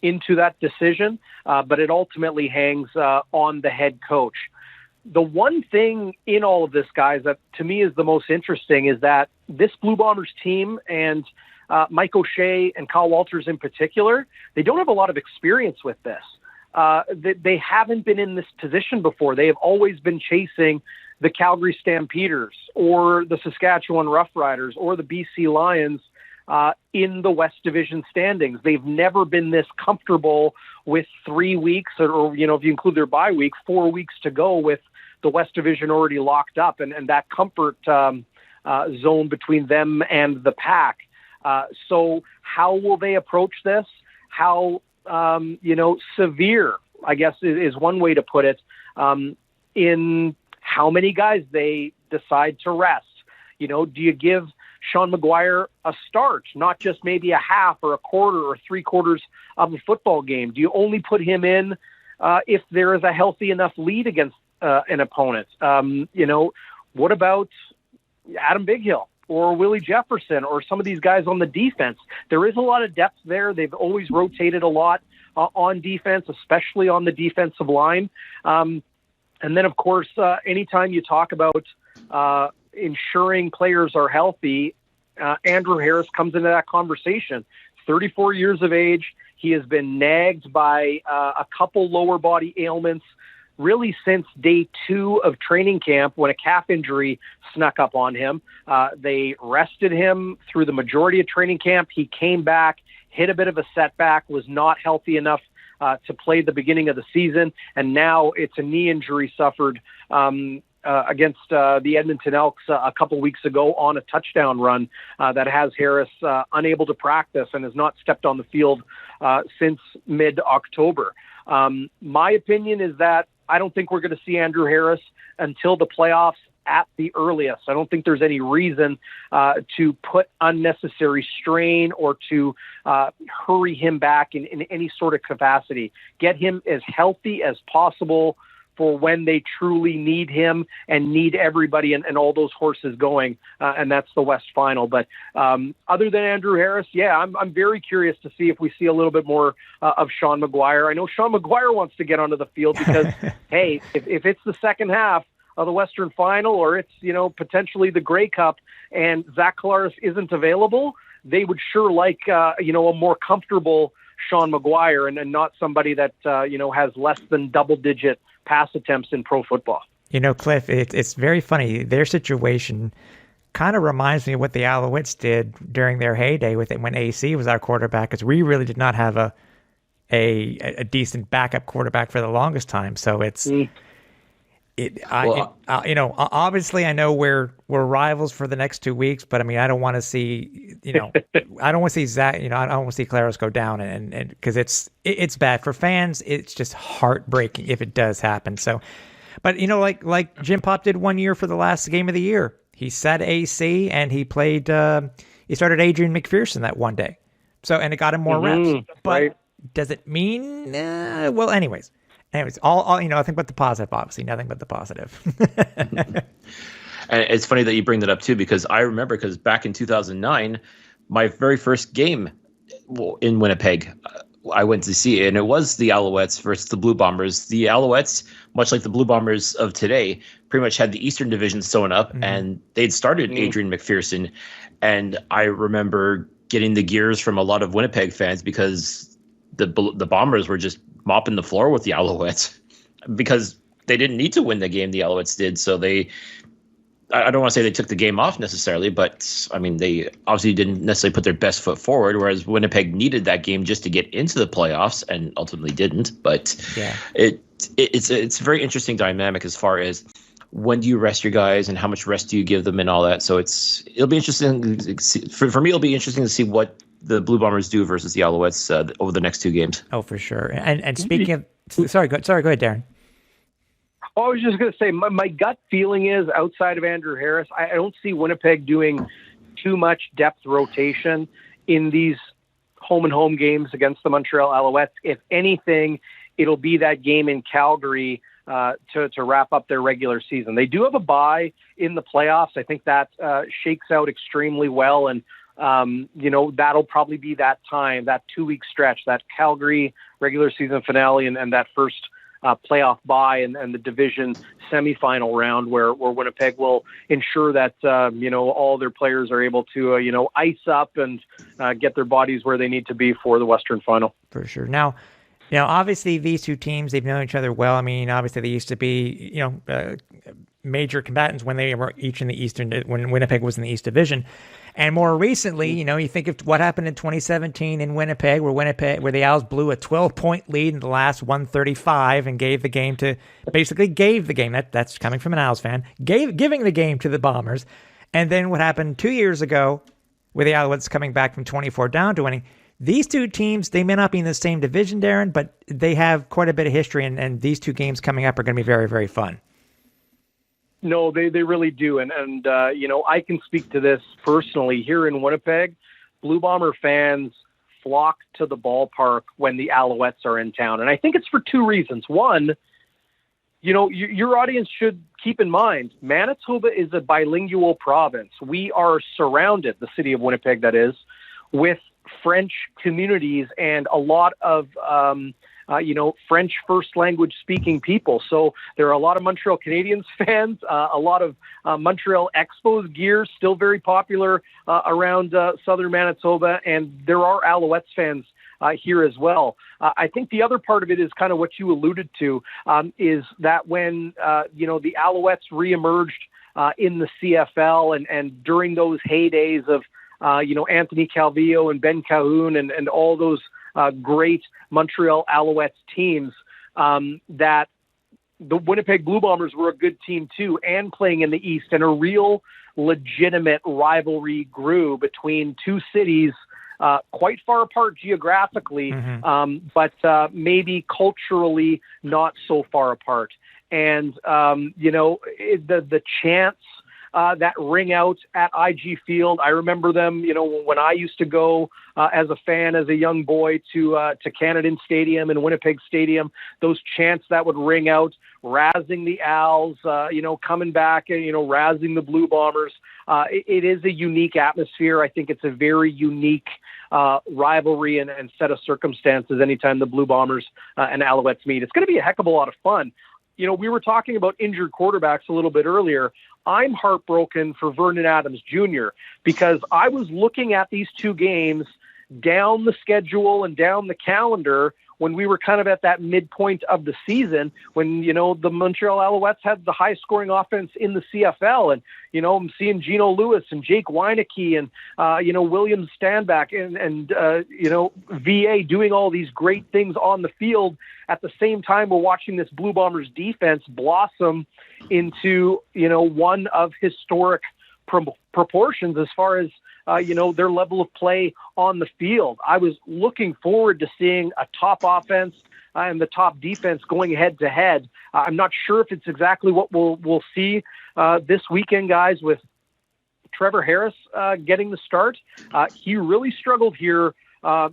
into that decision, but it ultimately hangs on the head coach. The one thing in all of this, guys, that to me is the most interesting is that this Blue Bombers team and Mike O'Shea and Kyle Walters in particular, they don't have a lot of experience with this. They haven't been in this position before. They have always been chasing the Calgary Stampeders or the Saskatchewan Roughriders or the BC Lions in the West Division standings. They've never been this comfortable with 3 weeks, or if you include their bye week, 4 weeks to go with the West Division already locked up, and that comfort zone between them and the pack. So how will they approach this? How, severe, I guess, is one way to put it, in how many guys they decide to rest. Do you give Sean Maguire a start, not just maybe a half or a quarter or 3/4 of a football game? Do you only put him in if there is a healthy enough lead against an opponent? What about Adam Bighill or Willie Jefferson or some of these guys on the defense? There is a lot of depth there. They've always rotated a lot on defense, especially on the defensive line. And then, of course, anytime you talk about ensuring players are healthy, Andrew Harris comes into that conversation. 34 years of age. He has been nagged by a couple lower body ailments really since day 2 of training camp, when a calf injury snuck up on him. They rested him through the majority of training camp. He came back, hit a bit of a setback, was not healthy enough to play the beginning of the season. And now it's a knee injury suffered against the Edmonton Elks a couple weeks ago on a touchdown run that has Harris unable to practice and has not stepped on the field since mid-October. My opinion is that I don't think we're going to see Andrew Harris until the playoffs at the earliest. I don't think there's any reason to put unnecessary strain or to hurry him back in any sort of capacity. Get him as healthy as possible for when they truly need him and need everybody and all those horses going, and that's the West Final. But other than Andrew Harris, I'm very curious to see if we see a little bit more of Sean Maguire. I know Sean Maguire wants to get onto the field because, hey, if it's the second half of the Western Final, or it's, potentially the Grey Cup, and Zach Collaros isn't available, they would sure like, a more comfortable Sean Maguire and not somebody that, has less than double-digit pass attempts in pro football. Cliff, it's very funny. Their situation kind of reminds me of what the Alouettes did during their heyday with it when AC was our quarterback, because we really did not have a decent backup quarterback for the longest time. So it's obviously I know we're rivals for the next 2 weeks, but I mean, I don't want to see, I don't want to see Zach, I don't want to see Collaros go down, and because it's bad for fans. It's just heartbreaking if it does happen. So, but like Jim Pop did one year for the last game of the year, he sat AC and he played, he started Adrian McPherson that one day. So, and it got him more reps, but right. Does it mean, well, anyways, all I think about the positive, obviously, nothing but the positive. And it's funny that you bring that up too, because I remember, because back in 2009, my very first game in Winnipeg, I went to see, and it was the Alouettes versus the Blue Bombers. The Alouettes, much like the Blue Bombers of today, pretty much had the Eastern Division sewn up, and they'd started Adrian McPherson. And I remember getting the gears from a lot of Winnipeg fans because the Bombers were just mopping the floor with the Alouettes because they didn't need to win the game. The Alouettes did. So I don't want to say they took the game off necessarily, but I mean, they obviously didn't necessarily put their best foot forward, whereas Winnipeg needed that game just to get into the playoffs and ultimately didn't. But it's a very interesting dynamic as far as when do you rest your guys and how much rest do you give them and all that. So it'll be interesting. For me, it'll be interesting to see what the Blue Bombers do versus the Alouettes over the next 2 games. Oh, for sure. And speaking of, sorry, go ahead, Darrin. I was just going to say, my gut feeling is, outside of Andrew Harris, I don't see Winnipeg doing too much depth rotation in these home games against the Montreal Alouettes. If anything, it'll be that game in Calgary to wrap up their regular season. They do have a bye in the playoffs. I think that shakes out extremely well, and that'll probably be that time, that 2-week stretch, that Calgary regular season finale and that first playoff bye and the division semifinal round where Winnipeg will ensure that, all their players are able to, ice up and get their bodies where they need to be for the Western Final. For sure. Now, obviously these two teams, they've known each other well. I mean, obviously they used to be, major combatants when they were each in the Eastern, when Winnipeg was in the East Division. And more recently, you think of what happened in 2017 in Winnipeg, where the Owls blew a 12-point lead in the last 135 and gave the game. That's coming from an Owls fan, giving the game to the Bombers. And then what happened 2 years ago with the Alouettes coming back from 24 down to winning. These two teams, they may not be in the same division, Darrin, but they have quite a bit of history, and these two games coming up are going to be very, very fun. No, they really do. And I can speak to this personally. Here in Winnipeg, Blue Bomber fans flock to the ballpark when the Alouettes are in town. And I think it's for two reasons. One, your audience should keep in mind, Manitoba is a bilingual province. We are surrounded, the city of Winnipeg that is, with French communities and a lot of French first language speaking people. So there are a lot of Montreal Canadiens fans, a lot of Montreal Expos gear, still very popular around southern Manitoba. And there are Alouettes fans here as well. I think the other part of it is kind of what you alluded to, is that when, the Alouettes reemerged in the CFL and during those heydays of, Anthony Calvillo and Ben Cahoon and all those great Montreal Alouettes teams, that the Winnipeg Blue Bombers were a good team too, and playing in the East, and a real legitimate rivalry grew between two cities, quite far apart geographically, but maybe culturally not so far apart. And, the chants that ring out at IG Field. I remember them, when I used to go as a fan, as a young boy to Canada Stadium and Winnipeg Stadium, those chants that would ring out, razzing the Owls, coming back and, razzing the Blue Bombers. It is a unique atmosphere. I think it's a very unique rivalry and set of circumstances anytime the Blue Bombers and Alouettes meet. It's going to be a heck of a lot of fun. We were talking about injured quarterbacks a little bit earlier. I'm heartbroken for Vernon Adams Jr. because I was looking at these two games down the schedule and down the calendar when we were kind of at that midpoint of the season, when, the Montreal Alouettes had the highest scoring offense in the CFL. And, I'm seeing Geno Lewis and Jake Weineke and, William Stambeck and VA doing all these great things on the field. At the same time, we're watching this Blue Bombers defense blossom into, one of historic proportions as far as, their level of play on the field. I was looking forward to seeing a top offense and the top defense going head to head. I'm not sure if it's exactly what we'll see this weekend, guys, with Trevor Harris getting the start. He really struggled here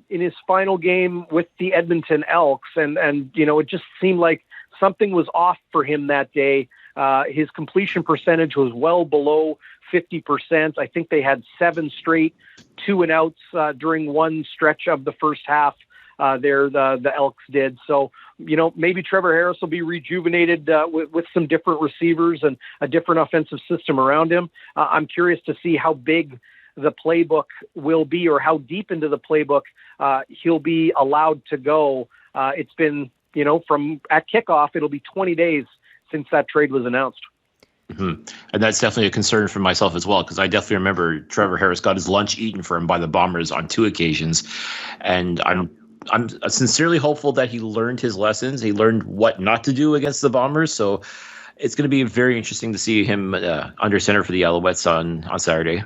in his final game with the Edmonton Elks. And it just seemed like something was off for him that day. His completion percentage was well below 50%. I think they had 7 straight 2-and-outs during one stretch of the first half. The Elks did. So, maybe Trevor Harris will be rejuvenated with some different receivers and a different offensive system around him. I'm curious to see how big the playbook will be, or how deep into the playbook he'll be allowed to go. It's been, from at kickoff, it'll be 20 days since that trade was announced. Mm-hmm. And that's definitely a concern for myself as well, because I definitely remember Trevor Harris got his lunch eaten for him by the Bombers on 2 occasions. And I'm sincerely hopeful that he learned his lessons. He learned what not to do against the Bombers. So it's going to be very interesting to see him under center for the Alouettes on Saturday.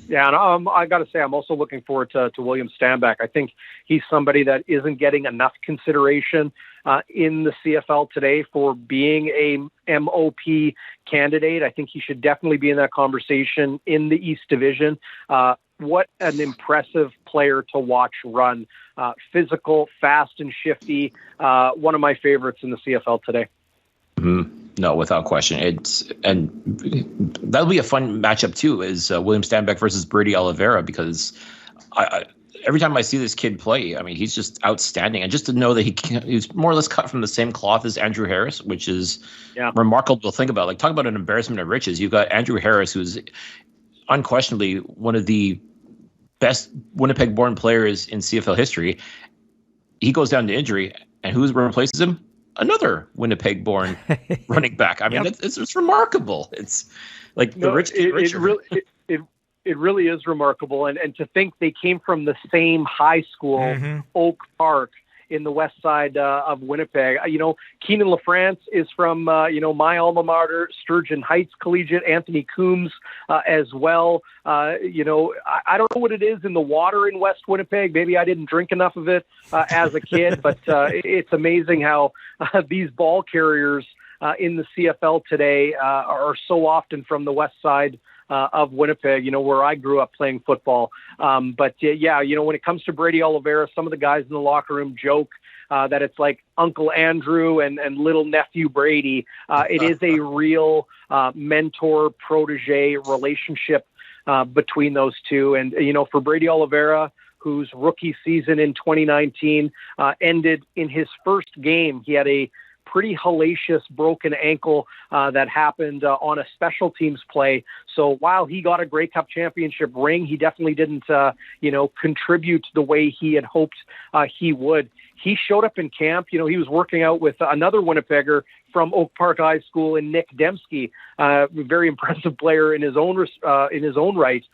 Yeah, and I got to say, I'm also looking forward to William Stambeck. I think he's somebody that isn't getting enough consideration in the CFL today for being a MOP candidate. I think he should definitely be in that conversation in the East Division. What an impressive player to watch run. Physical, fast, and shifty. One of my favorites in the CFL today. Mm-hmm. No, without question. And that'll be a fun matchup too, is William Stambeck versus Brady Oliveira, because every time I see this kid play, I mean, he's just outstanding. And just to know that he's more or less cut from the same cloth as Andrew Harris, which is remarkable to think about. Like, talk about an embarrassment of riches. You've got Andrew Harris, who's unquestionably one of the best Winnipeg-born players in CFL history. He goes down to injury, and who replaces him? Another Winnipeg-born running back. I mean, it's remarkable. It's like the rich. It really is remarkable. And to think they came from the same high school, Oak Park, in the west side of Winnipeg. Keenan LaFrance is from, my alma mater, Sturgeon Heights Collegiate, Anthony Coombs as well. I don't know what it is in the water in West Winnipeg. Maybe I didn't drink enough of it as a kid, but it's amazing how these ball carriers in the CFL today are so often from the west side of Winnipeg, where I grew up playing football. But when it comes to Brady Oliveira, some of the guys in the locker room joke that it's like Uncle Andrew and little nephew Brady. It is a real mentor-protege relationship between those two. And, for Brady Oliveira, whose rookie season in 2019 ended in his first game, he had a pretty hellacious broken ankle that happened on a special teams play. So while he got a Grey Cup championship ring, he definitely didn't, contribute the way he had hoped he would. He showed up in camp. He was working out with another Winnipegger from Oak Park High School in Nick Dembski, very impressive player in his own right.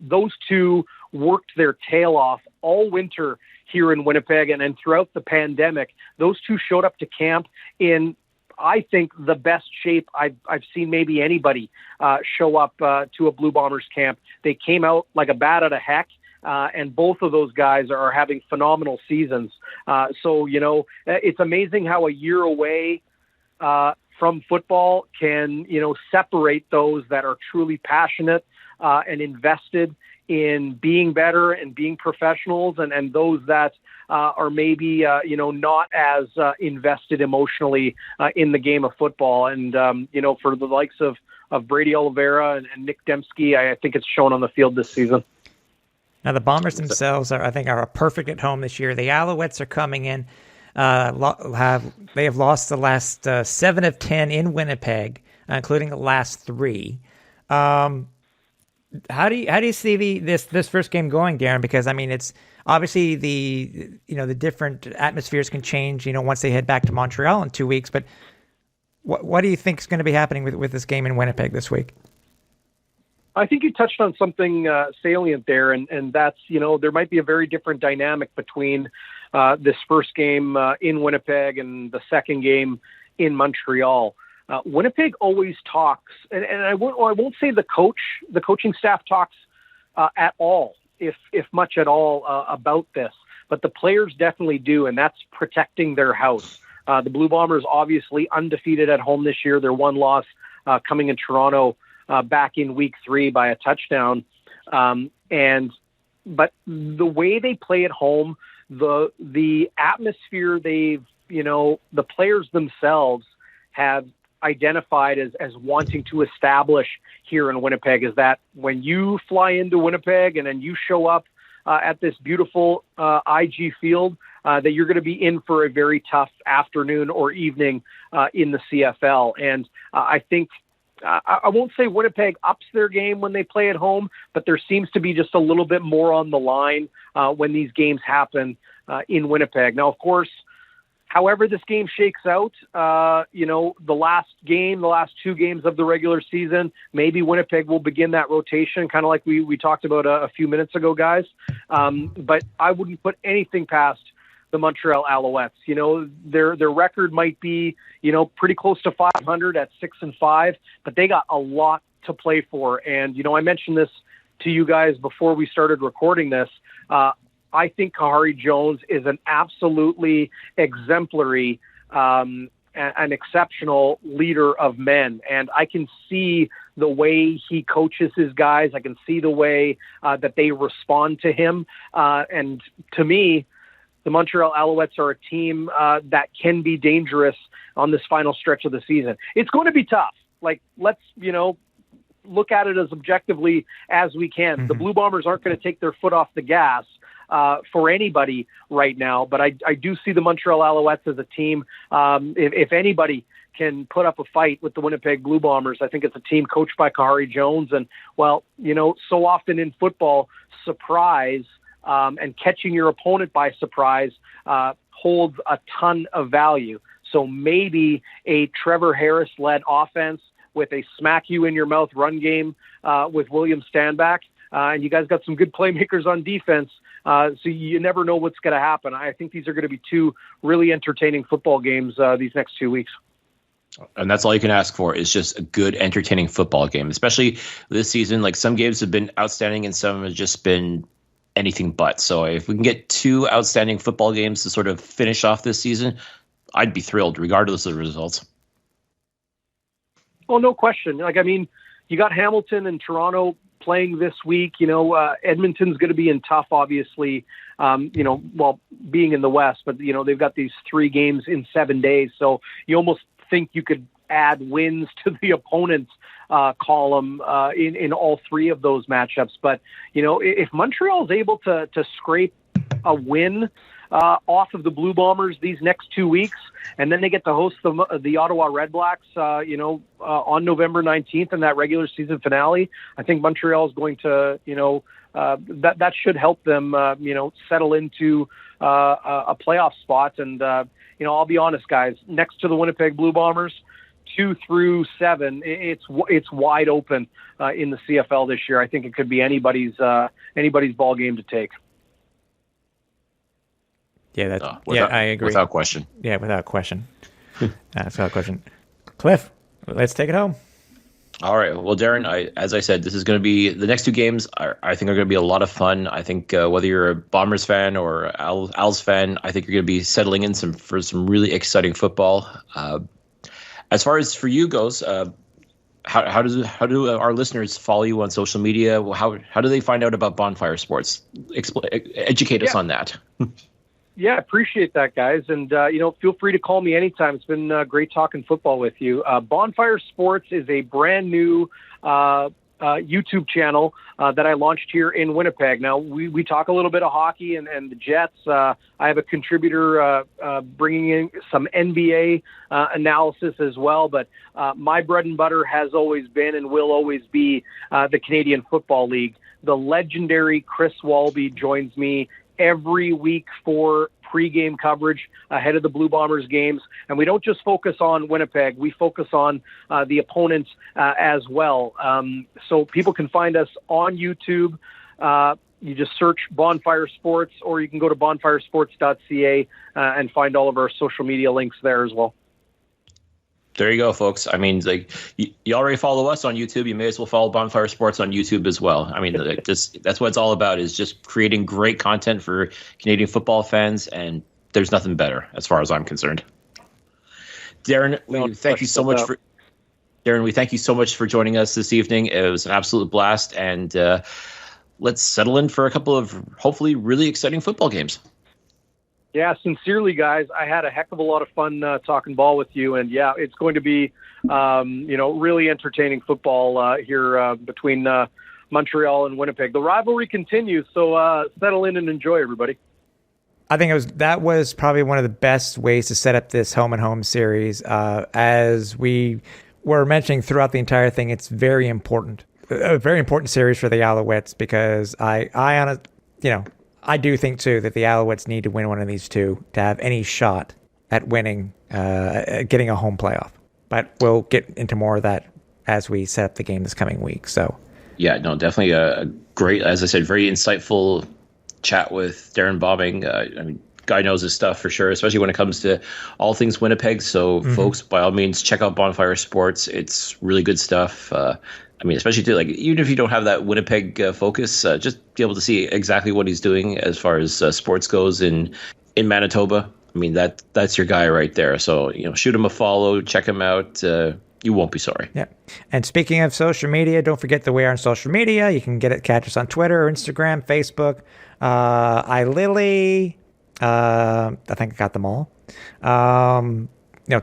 Those two worked their tail off all winter here in Winnipeg, and throughout the pandemic. Those two showed up to camp in, I think, the best shape I've seen maybe anybody show up to a Blue Bombers camp. They came out like a bat out of heck, and both of those guys are having phenomenal seasons. So it's amazing how a year away from football can, separate those that are truly passionate and invested in being better and being professionals, and those that are maybe, not as invested emotionally in the game of football. And, for the likes of Brady Oliveira and Nick Dembski, I think it's shown on the field this season. Now, the Bombers themselves are a perfect at home this year. The Alouettes are coming in. They have lost the last 7 of 10 in Winnipeg, including the last 3. How do you see this first game going, Darrin? Because it's obviously the different atmospheres can change once they head back to Montreal in 2 weeks. But what do you think is going to be happening with this game in Winnipeg this week? I think you touched on something salient there, and that's there might be a very different dynamic between this first game in Winnipeg and the second game in Montreal. Winnipeg always talks, and I won't say the coaching staff talks at all, if much at all, about this, but the players definitely do, and that's protecting their house. The Blue Bombers obviously undefeated at home this year. Their one loss coming in Toronto back in week 3 by a touchdown, but the way they play at home, the atmosphere the players themselves have identified as wanting to establish here in Winnipeg is that when you fly into Winnipeg and then you show up at this beautiful IG field, that you're going to be in for a very tough afternoon or evening in the CFL. And I think I won't say Winnipeg ups their game when they play at home, but there seems to be just a little bit more on the line when these games happen in Winnipeg. Now, of course, however this game shakes out, the last 2 games of the regular season, maybe Winnipeg will begin that rotation, kind of like we talked about a few minutes ago, guys. But I wouldn't put anything past the Montreal Alouettes. Their record might be, pretty close to 500 at 6-5, but they got a lot to play for. And, I mentioned this to you guys before we started recording this. I think Kahari Jones is an absolutely exemplary, an exceptional leader of men. And I can see the way he coaches his guys. I can see the way that they respond to him. And to me, the Montreal Alouettes are a team that can be dangerous on this final stretch of the season. It's going to be tough. Let's, look at it as objectively as we can. Mm-hmm. The Blue Bombers aren't going to take their foot off the gas for anybody right now, but I do see the Montreal Alouettes as a team. If anybody can put up a fight with the Winnipeg Blue Bombers, I think it's a team coached by Kahari Jones. And, so often in football, surprise and catching your opponent by surprise holds a ton of value. So maybe a Trevor Harris-led offense with a smack-you-in-your-mouth run game with William Stambeck and you guys got some good playmakers on defense. So you never know what's going to happen. I think these are going to be two really entertaining football games these next 2 weeks. And that's all you can ask for is just a good, entertaining football game, especially this season. Like some games have been outstanding and some have just been anything but. So if we can get two outstanding football games to sort of finish off this season, I'd be thrilled regardless of the results. Well, no question. Like, I mean, you got Hamilton and Toronto playing this week. Edmonton's going to be in tough, obviously, being in the West, but, they've got these 3 games in 7 days. So you almost think you could add wins to the opponent's column in all 3 of those matchups. But, if Montreal is able to scrape a win off of the Blue Bombers these next 2 weeks, and then they get to host the Ottawa Red Blacks, on November 19th in that regular season finale, I think Montreal is going to, that should help them, settle into a playoff spot. And, I'll be honest, guys, next to the Winnipeg Blue Bombers, 2 through 7, it's wide open in the CFL this year. I think it could be anybody's ball game to take. Yeah, I agree. Without question. Yeah, without question. Without question. Cliff, let's take it home. All right. Well, Darrin, as I said, this is going to be the next 2 games. I think are going to be a lot of fun. I think whether you're a Bombers fan or Als fan, I think you're going to be settling in for some really exciting football. As far as for you goes, how do our listeners follow you on social media? How do they find out about Bonfire Sports? Educate us on that. Yeah, appreciate that, guys. And, feel free to call me anytime. It's been great talking football with you. Bonfire Sports is a brand new YouTube channel that I launched here in Winnipeg. Now, we talk a little bit of hockey and the Jets. I have a contributor bringing in some NBA analysis as well. But my bread and butter has always been and will always be the Canadian Football League. The legendary Chris Walby joins me every week for pregame coverage ahead of the Blue Bombers games. And we don't just focus on Winnipeg. We focus on the opponents as well. So people can find us on YouTube. You just search Bonfire Sports, or you can go to BonfireSports.ca and find all of our social media links there as well. There you go, folks. I mean, like you already follow us on YouTube. You may as well follow Bonfire Sports on YouTube as well. I mean, that's what it's all about, is just creating great content for Canadian football fans, and there's nothing better as far as I'm concerned. Darrin, we thank you so much for joining us this evening. It was an absolute blast, and let's settle in for a couple of hopefully really exciting football games. Yeah, sincerely, guys, I had a heck of a lot of fun talking ball with you. And, yeah, it's going to be, really entertaining football here between Montreal and Winnipeg. The rivalry continues, so settle in and enjoy, everybody. I think that was probably one of the best ways to set up this home-and-home series. As we were mentioning throughout the entire thing, it's very important. A very important series for the Alouettes, because I do think, too, that the Alouettes need to win one of these two to have any shot at winning, getting a home playoff. But we'll get into more of that as we set up the game this coming week. So, yeah, no, definitely a great, as I said, very insightful chat with Darrin Bauming. I mean, guy knows his stuff for sure, especially when it comes to all things Winnipeg. So, folks, by all means, check out Bonfire Sports. It's really good stuff. I mean, especially too, like, even if you don't have that Winnipeg focus, just be able to see exactly what he's doing as far as sports goes in Manitoba. I mean, that's your guy right there. So, shoot him a follow, check him out. You won't be sorry. Yeah. And speaking of social media, don't forget that we are on social media. You can catch us on Twitter, Instagram, Facebook. I think I got them all.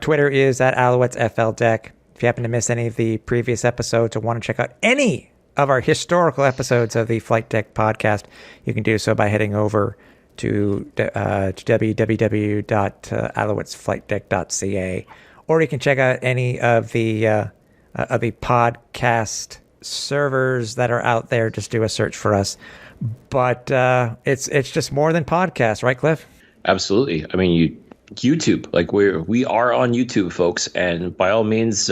Twitter is at Alouettes Flightdeck. If you happen to miss any of the previous episodes or want to check out any of our historical episodes of the Flight Deck podcast, you can do so by heading over to www.alouettesflightdeck.ca, or you can check out any of the podcast servers that are out there. Just do a search for us. But it's just more than podcasts, right, Cliff? Absolutely. I mean, YouTube, like we are on YouTube, folks, and by all means,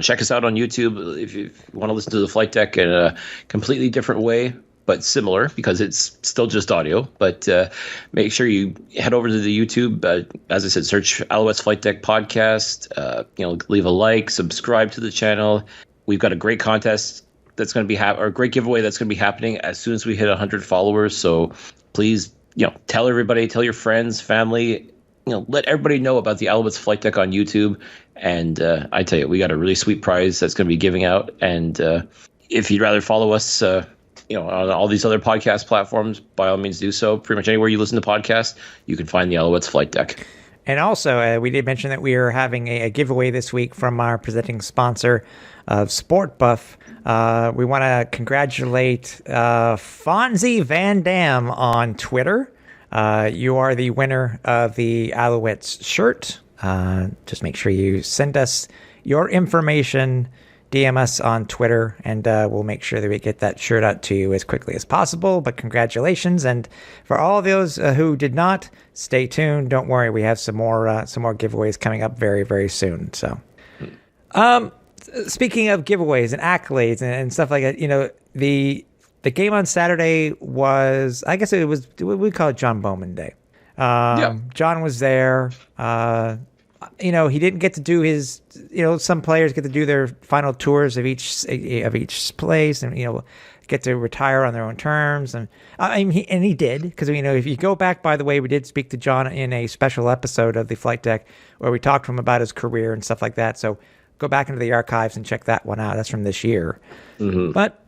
check us out on YouTube if you want to listen to the Flight Deck in a completely different way, but similar because it's still just audio. But make sure you head over to the YouTube. As I said, search Alouettes Flightdeck podcast. Leave a like, subscribe to the channel. We've got a great contest that's going to be or a great giveaway that's going to be happening as soon as we hit 100 followers. So please, tell everybody, tell your friends, family. Let everybody know about the Alouettes Flight Deck on YouTube. And I tell you, we got a really sweet prize that's going to be giving out. And if you'd rather follow us, on all these other podcast platforms, by all means do so. Pretty much anywhere you listen to podcasts, you can find the Alouettes Flight Deck. And also, we did mention that we are having a giveaway this week from our presenting sponsor of SportBuff. We want to congratulate Fonzie Van Dam on Twitter. You are the winner of the Alouettes shirt. Just make sure you send us your information, DM us on Twitter, and we'll make sure that we get that shirt out to you as quickly as possible. But congratulations. And for all those who did not, stay tuned. Don't worry. We have some more giveaways coming up very, very soon. So, speaking of giveaways and accolades and stuff like that, the game on Saturday was, I guess it was, we call it John Bauming Day. John was there. He didn't get to do his, some players get to do their final tours of each place and, get to retire on their own terms. And he did, because, if you go back, by the way, we did speak to John in a special episode of the Flight Deck where we talked to him about his career and stuff like that. So go back into the archives and check that one out. That's from this year. Mm-hmm. But,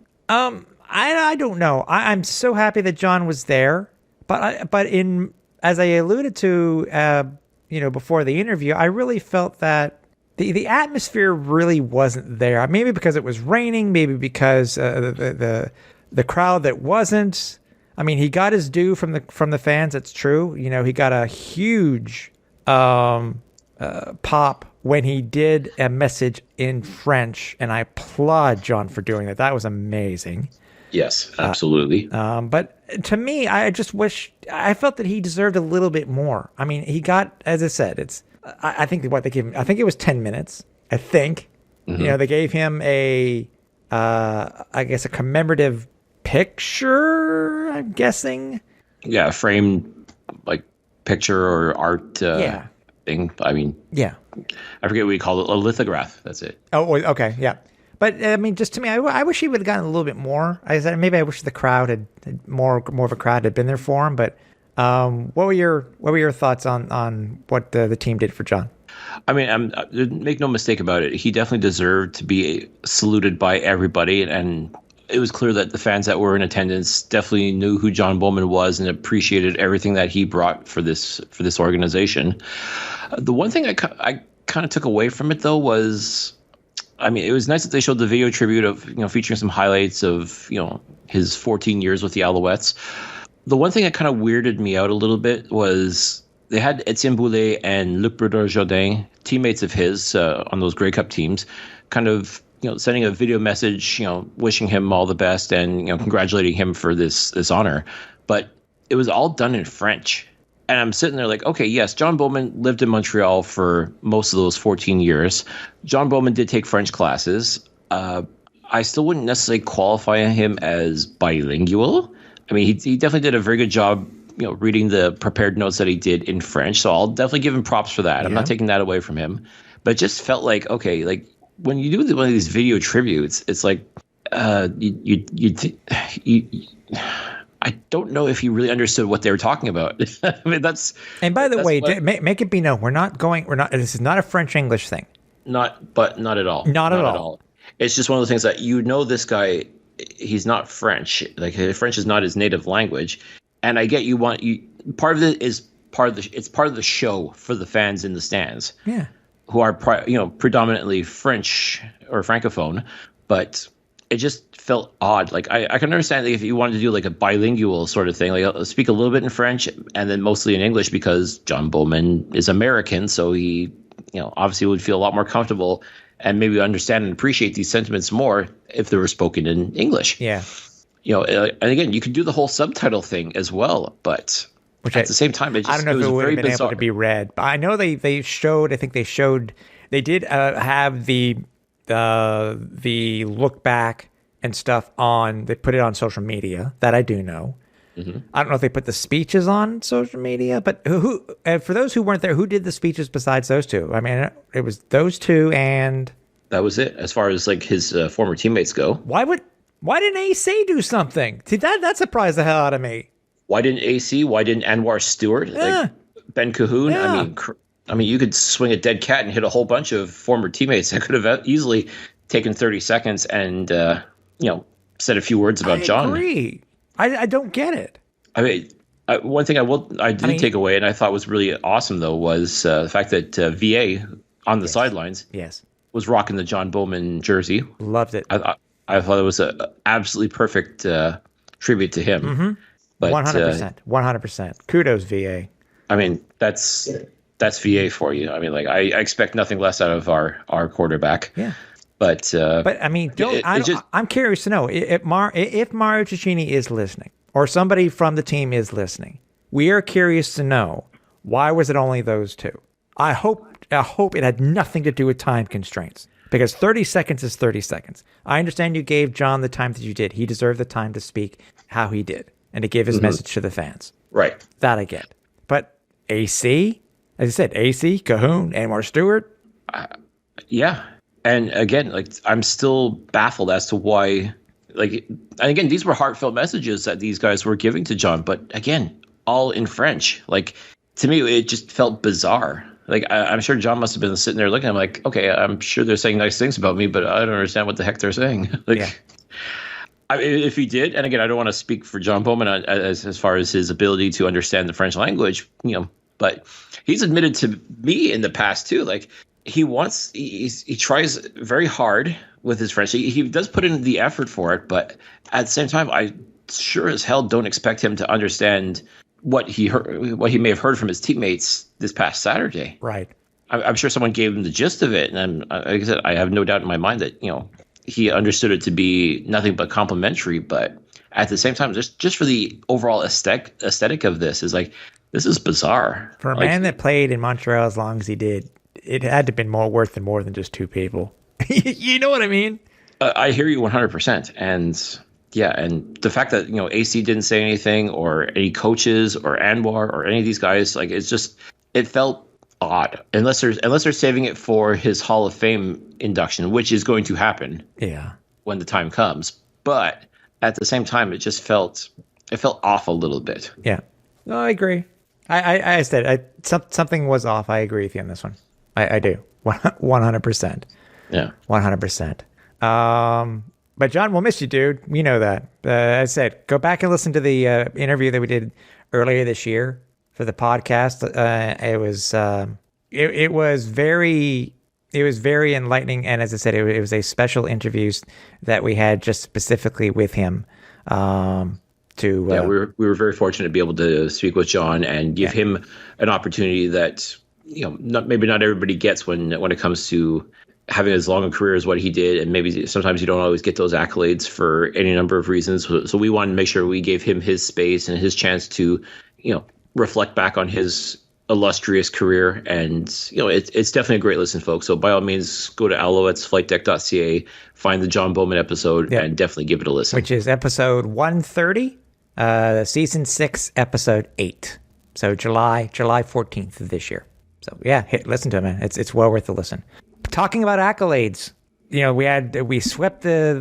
I don't know. I'm so happy that John was there, but as I alluded to, before the interview, I really felt that the atmosphere really wasn't there. Maybe because it was raining, maybe because the crowd that wasn't. He got his due from the fans. It's true. He got a huge pop when he did a message in French, and I applaud John for doing that. That was amazing. Yes, absolutely. But to me, I felt that he deserved a little bit more. He got, as I said, I think what they gave him, I think it was 10 minutes. I think, they gave him a commemorative picture, I'm guessing. Yeah, framed picture or art thing. Yeah. I forget what we call it, a lithograph. That's it. Oh, okay. Yeah. But just to me, I wish he would have gotten a little bit more. I wish the crowd had more of a crowd had been there for him. But what were your thoughts on what the team did for John? Make no mistake about it. He definitely deserved to be saluted by everybody, and it was clear that the fans that were in attendance definitely knew who John Bauming was and appreciated everything that he brought for this organization. The one thing I kind of took away from it, though, was, it was nice that they showed the video tribute of, featuring some highlights of, his 14 years with the Alouettes. The one thing that kind of weirded me out a little bit was they had Etienne Boulay and Luc Brodeur-Jardin, teammates of his on those Grey Cup teams, kind of, sending a video message, wishing him all the best and, congratulating him for this honor. But it was all done in French. And I'm sitting there like, okay, yes, John Bauming lived in Montreal for most of those 14 years. John Bauming did take French classes. I still wouldn't necessarily qualify him as bilingual. He definitely did a very good job, reading the prepared notes that he did in French. So I'll definitely give him props for that. Yeah. I'm not taking that away from him. But it just felt like, okay, when you do one of these video tributes, it's like I don't know if he really understood what they were talking about. That's. And by the way, make it be known, we're not. This is not a French-English thing. Not at all. Not at all. It's just one of those things that this guy, he's not French. French is not his native language, and I get part of it is part of the show for the fans in the stands. Yeah. Who are predominantly French or Francophone, but it just felt odd. I can understand if you wanted to do a bilingual sort of thing, speak a little bit in French and then mostly in English, because John Bauming is American, so he obviously would feel a lot more comfortable and maybe understand and appreciate these sentiments more if they were spoken in English. Yeah. And again, you could do the whole subtitle thing as well, but at the same time, I don't know if it would have been able to be read. But I know they showed. I think they did have the the look back and stuff they put it on social media. That I do know. Mm-hmm. I don't know if they put the speeches on social media, but who for those who weren't there, who did the speeches besides those two? I mean, it was those two, and that was it as far as like his former teammates go. Why didn't AC do something? See, that surprised the hell out of me. Why didn't AC? Why didn't Anwar Stewart? Yeah. Like Ben Cahoon? Yeah. I mean, you could swing a dead cat and hit a whole bunch of former teammates that could have easily taken 30 seconds and said a few words about John. I agree. I don't get it. I mean, one thing I did take away, and I thought was really awesome though, was the fact that VA on the sidelines, was rocking the John Bowman jersey. Loved it. I thought it was an absolutely perfect tribute to him. Mm-hmm. But 100%. Kudos, VA. I mean, that's VA for you. I mean, like I expect nothing less out of our quarterback. Yeah. But I mean, I'm curious to know if Mario Cecchini is listening, or somebody from the team is listening. We are curious to know, why was it only those two? I hope it had nothing to do with time constraints, because 30 seconds is 30 seconds. I understand you gave John the time that you did. He deserved the time to speak how he did and to give his message to the fans. Right. That I get. But AC, as I said, AC, Cahoon, Anwar Stewart. Yeah. And again, like, I'm still baffled as to why, like, and again, these were heartfelt messages that these guys were giving to John, but again, all in French. Like, to me, it just felt bizarre. Like, I'm sure John must have been sitting there looking. I'm like, okay, I'm sure they're saying nice things about me, but I don't understand what the heck they're saying. Like, yeah. I mean, if he did, and again, I don't want to speak for John Bowman as far as his ability to understand the French language, but he's admitted to me in the past too. Like, he tries very hard with his French. He does put in the effort for it, but at the same time, I sure as hell don't expect him to understand what he may have heard from his teammates this past Saturday. Right. I'm sure someone gave him the gist of it, and like I said, I have no doubt in my mind that he understood it to be nothing but complimentary. But at the same time, just for the overall aesthetic of this, is like, this is bizarre. For a man that played in Montreal as long as he did, it had to have been more than just two people. You know what I mean? I hear you 100%. And yeah, and the fact that AC didn't say anything, or any coaches, or Anwar, or any of these guys, like, it felt odd. Unless they're saving it for his Hall of Fame induction, which is going to happen. Yeah. When the time comes. But at the same time, it felt off a little bit. Yeah. No, I agree. I said something was off. I agree with you on this one. I do. 100%. Yeah. 100%. But John, we'll miss you, dude. You know that. I said, go back and listen to the interview that we did earlier this year for the podcast. It was very enlightening, and as I said, it was a special interview that we had just specifically with him. We were very fortunate to be able to speak with John and give him an opportunity that maybe not everybody gets when it comes to having as long a career as what he did, and maybe sometimes you don't always get those accolades for any number of reasons. So we wanted to make sure we gave him his space and his chance to reflect back on his illustrious career. And it's definitely a great listen, folks. So by all means, go to AlouettesFlightdeck.ca, find the John Bowman episode, and definitely give it a listen. Which is episode 130, season 6, episode 8. So July 14th of this year. So yeah, listen to it, man. It's well worth the listen. Talking about accolades, we swept the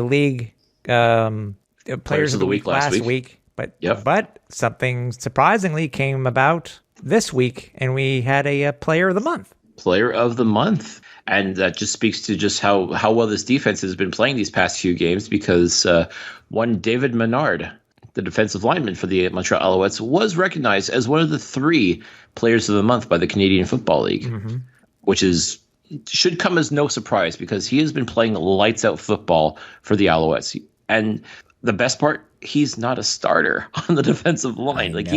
league players of the week last week, but something surprisingly came about this week, and we had a player of the month. Player of the month, and that just speaks to just how well this defense has been playing these past few games, because one David Menard, the defensive lineman for the Montreal Alouettes, was recognized as one of the 3 players of the month by the Canadian Football League, which should come as no surprise, because he has been playing lights out football for the Alouettes. And the best part, he's not a starter on the defensive line. Like,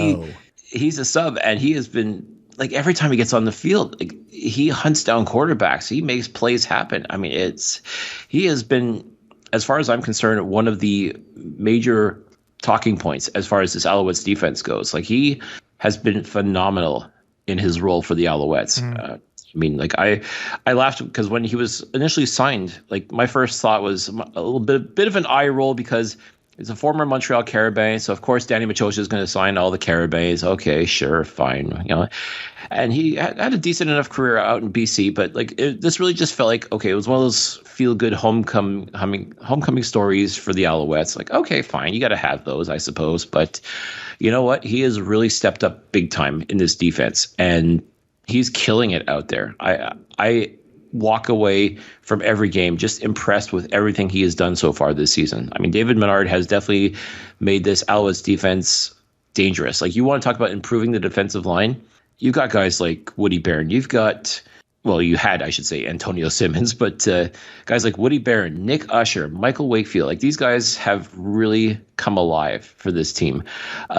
he's a sub, and he has been, like, every time he gets on the field, like, he hunts down quarterbacks. He makes plays happen. I mean, he has been, as far as I'm concerned, one of the major talking points as far as this Alouettes defense goes. Like, he has been phenomenal in his role for the Alouettes. I mean, like I laughed because when he was initially signed, like my first thought was a little bit of an eye roll because he's a former Montreal Carabin, so of course Danny Maciocia is going to sign all the Carabins. Okay, sure, fine, And he had a decent enough career out in BC, but like this really just felt like okay, it was one of those feel good homecoming stories for the Alouettes. Like okay, fine, you got to have those, I suppose, but you know what? He has really stepped up big time in this defense, and he's killing it out there. I walk away from every game just impressed with everything he has done so far this season. I mean, David Menard has definitely made this Alouettes defense dangerous. Like you want to talk about improving the defensive line. You've got guys like Woody Barron. You've got, well, you had, I should say, Antonio Simmons, but guys like Woody Barron, Nick Usher, Michael Wakefield, like these guys have really come alive for this team.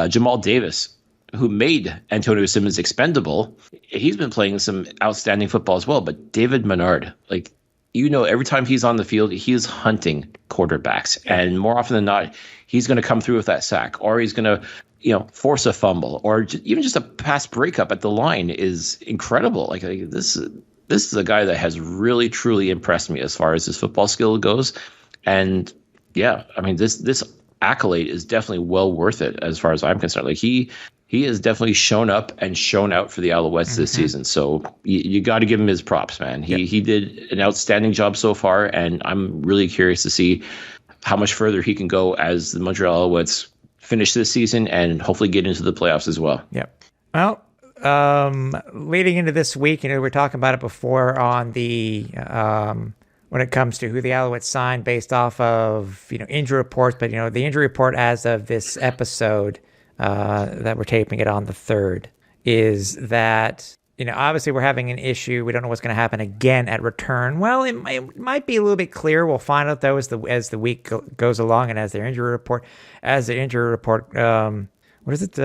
Jamal Davis, who made Antonio Simmons expendable, he's been playing some outstanding football as well. But David Menard, like, every time he's on the field, he is hunting quarterbacks. And more often than not, he's going to come through with that sack, or he's going to, force a fumble, or even just a pass breakup at the line is incredible. Like this is a guy that has really, truly impressed me as far as his football skill goes. And yeah, I mean, this accolade is definitely well worth it as far as I'm concerned. Like he has definitely shown up and shown out for the Alouettes this season. So you got to give him his props, man. He did an outstanding job so far, and I'm really curious to see how much further he can go as the Montreal Alouettes finish this season and hopefully get into the playoffs as well. Yep. Well, leading into this week, we were talking about it before on the when it comes to who the Alouettes signed based off of injury reports, but the injury report as of this episode that we're taping it on the 3rd is that obviously we're having an issue. We don't know what's going to happen again at return. Well, it might be a little bit clearer. We'll find out though as the week goes along and as the injury report what is it?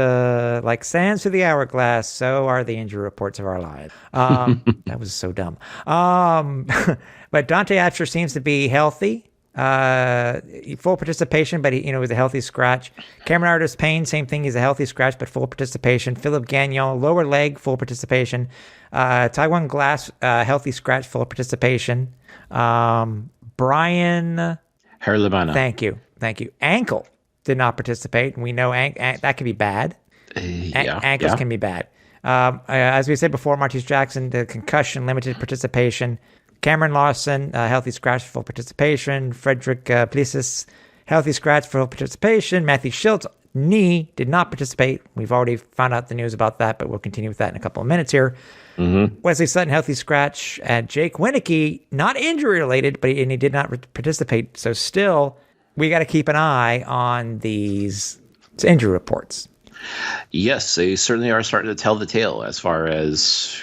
Like sands through the hourglass, so are the injury reports of our lives. That was so dumb. But Dante Atcher seems to be healthy. Full participation, but he was a healthy scratch. Cameron Artis-Payne, same thing. He's a healthy scratch, but full participation. Philip Gagnon, lower leg, full participation. Taiwan Glass, healthy scratch, full participation. Brian Herlimana. Thank you. Ankle did not participate. We know that can be bad. Ankles can be bad. As we said before, Martese Jackson, the concussion, limited participation. Cameron Lawson, healthy scratch, full participation. Frederick Plisis, healthy scratch, full participation. Matthew Schultz, knee, did not participate. We've already found out the news about that, but we'll continue with that in a couple of minutes here. Mm-hmm. Wesley Sutton, healthy scratch. And Jake Winicky, not injury related, but he did not participate. So still, we got to keep an eye on these injury reports. Yes, they certainly are starting to tell the tale as far as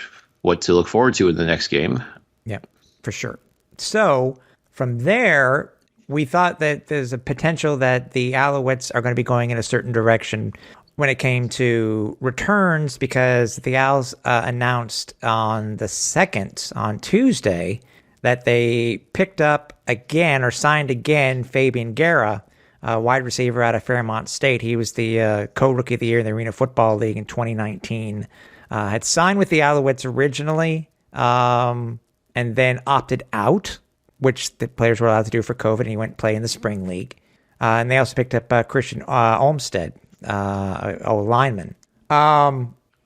what to look forward to in the next game. Yeah, for sure. So from there, we thought that there's a potential that the Alouettes are going to be going in a certain direction when it came to returns, because the Owls announced on the 2nd, on Tuesday, that they picked up again or signed again Fabian Guerra, a wide receiver out of Fairmont State. He was the co-rookie of the year in the Arena Football League in 2019. Had signed with the Alouettes originally, and then opted out, which the players were allowed to do for COVID, and he went and play in the Spring League. And they also picked up Christian Olmstead, a lineman.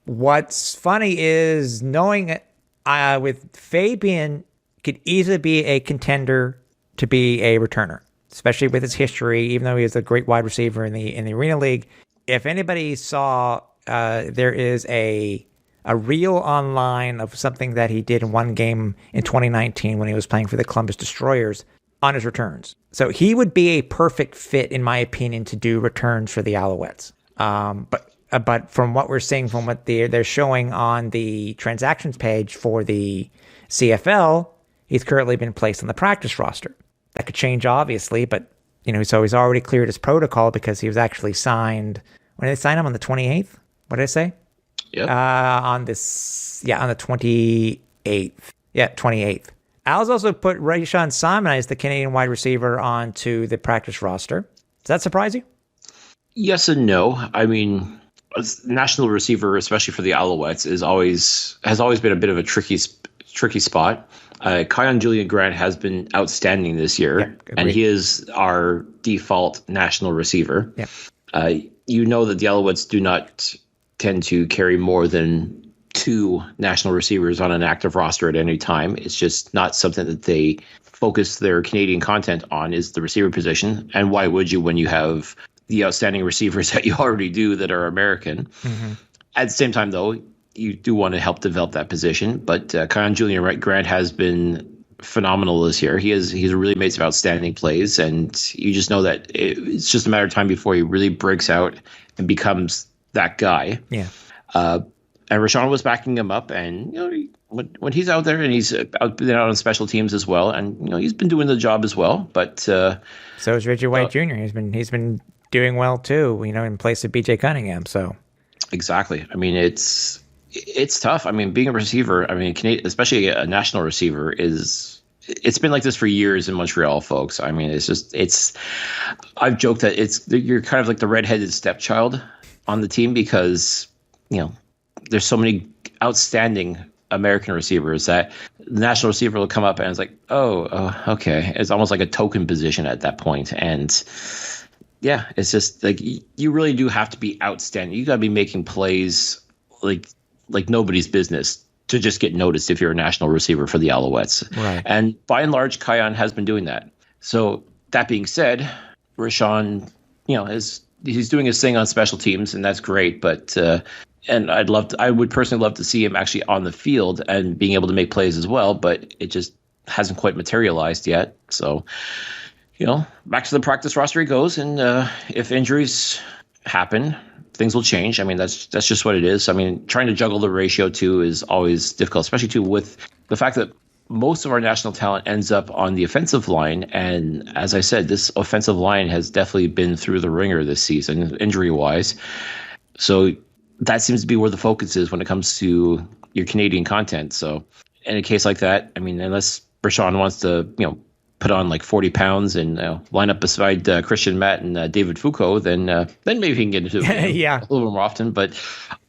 What's funny is knowing with Fabian could easily be a contender to be a returner, especially with his history, even though he is a great wide receiver in the Arena League. If anybody saw, there is a reel online of something that he did in one game in 2019 when he was playing for the Columbus Destroyers on his returns. So he would be a perfect fit, in my opinion, to do returns for the Alouettes. But from what we're seeing, from what they're showing on the transactions page for the CFL, he's currently been placed on the practice roster. That could change, obviously, but so he's already cleared his protocol because he was actually signed. When did they sign him? On the 28th? What did I say? Yeah. On the 28th. Yeah, 28th. Al's also put Rayshawn Simon as the Canadian wide receiver onto the practice roster. Does that surprise you? Yes and no. I mean, a national receiver, especially for the Alouettes, has always been a bit of a tricky tricky spot. Kion Julian-Grant has been outstanding this year, and he is our default national receiver. You know that the Alouettes do not tend to carry more than 2 national receivers on an active roster at any time. It's just not something that they focus their Canadian content on, is the receiver position. And why would you when you have the outstanding receivers that you already do that are American? At the same time, though, you do want to help develop that position. But Kion Julian-Grant has been phenomenal this year. He's really made some outstanding plays, and you just know that it's just a matter of time before he really breaks out and becomes that guy. And Rashawn was backing him up, and when he's out there and he's been out on special teams as well, and he's been doing the job as well. But so is Reggie White Jr. He's been doing well too. In place of BJ Cunningham. So exactly. I mean, it's tough. I mean, being a receiver, especially a national receiver, it's been like this for years in Montreal, folks. I mean, I've joked that you're kind of like the redheaded stepchild on the team, because there's so many outstanding American receivers that the national receiver will come up and it's like, oh, okay. It's almost like a token position at that point. And yeah, it's just like, you really do have to be outstanding. You got to be making plays like nobody's business to just get noticed if you're a national receiver for the Alouettes. Right. And by and large, Kion has been doing that. So that being said, Rashawn, he's doing his thing on special teams, and that's great. But and I would personally love to see him actually on the field and being able to make plays as well, but it just hasn't quite materialized yet. So, back to the practice roster he goes, and if injuries happen, things will change. I mean, that's just what it is. I mean, trying to juggle the ratio too is always difficult, especially too with the fact that most of our national talent ends up on the offensive line. And as I said, this offensive line has definitely been through the ringer this season, injury-wise. So that seems to be where the focus is when it comes to your Canadian content. So in a case like that, I mean, unless Rashawn wants to, put on like 40 pounds and line up beside Christian Matt and David Foucault, then maybe he can get into it a little bit more often. But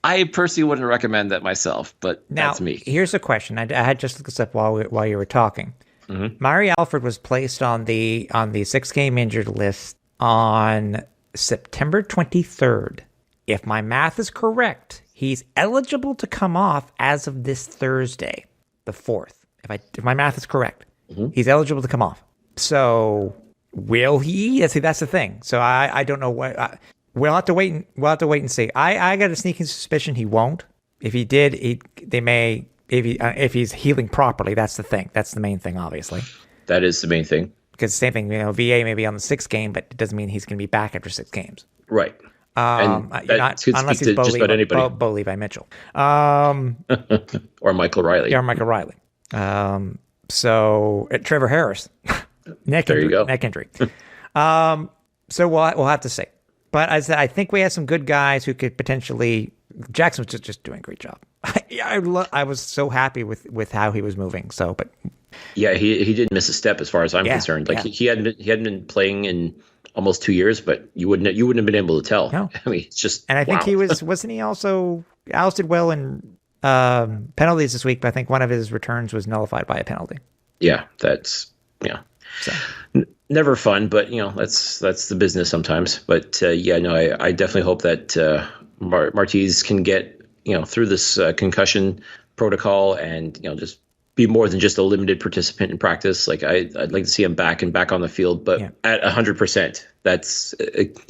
I personally wouldn't recommend that myself, but that's me. Here's a question. I had just looked this up while you were talking. Mari Alford was placed on the 6-game injured list on September 23rd. If my math is correct, he's eligible to come off as of this Thursday, the 4th. If my math is correct, he's eligible to come off. So will he? See, that's the thing. So I don't know what. We'll have to wait. We'll have to wait and see. I got a sneaking suspicion he won't. If he did, they may. If he's healing properly, that's the thing. That's the main thing, obviously. That is the main thing. Because same thing, VA may be on the 6th game, but it doesn't mean he's going to be back after 6 games. Right. And unless he's just about anybody. Bo Levi Mitchell. Or Michael Riley. So Trevor Harris, neck injury. So we'll have to see. But as I think we have some good guys who could potentially. Jackson was just doing a great job. I was so happy with how he was moving. So, but yeah, he didn't miss a step as far as I'm concerned. Like he hadn't been playing in almost 2 years, but you wouldn't have been able to tell. No. I mean, it's just. And I think he wasn't he also Alice did well in penalties this week, but I think one of his returns was nullified by a penalty. Yeah, that's So. Never fun, but that's the business sometimes. But I definitely hope that Martiz can get through this concussion protocol and just be more than just a limited participant in practice. Like I'd like to see him back on the field, but at 100%. That's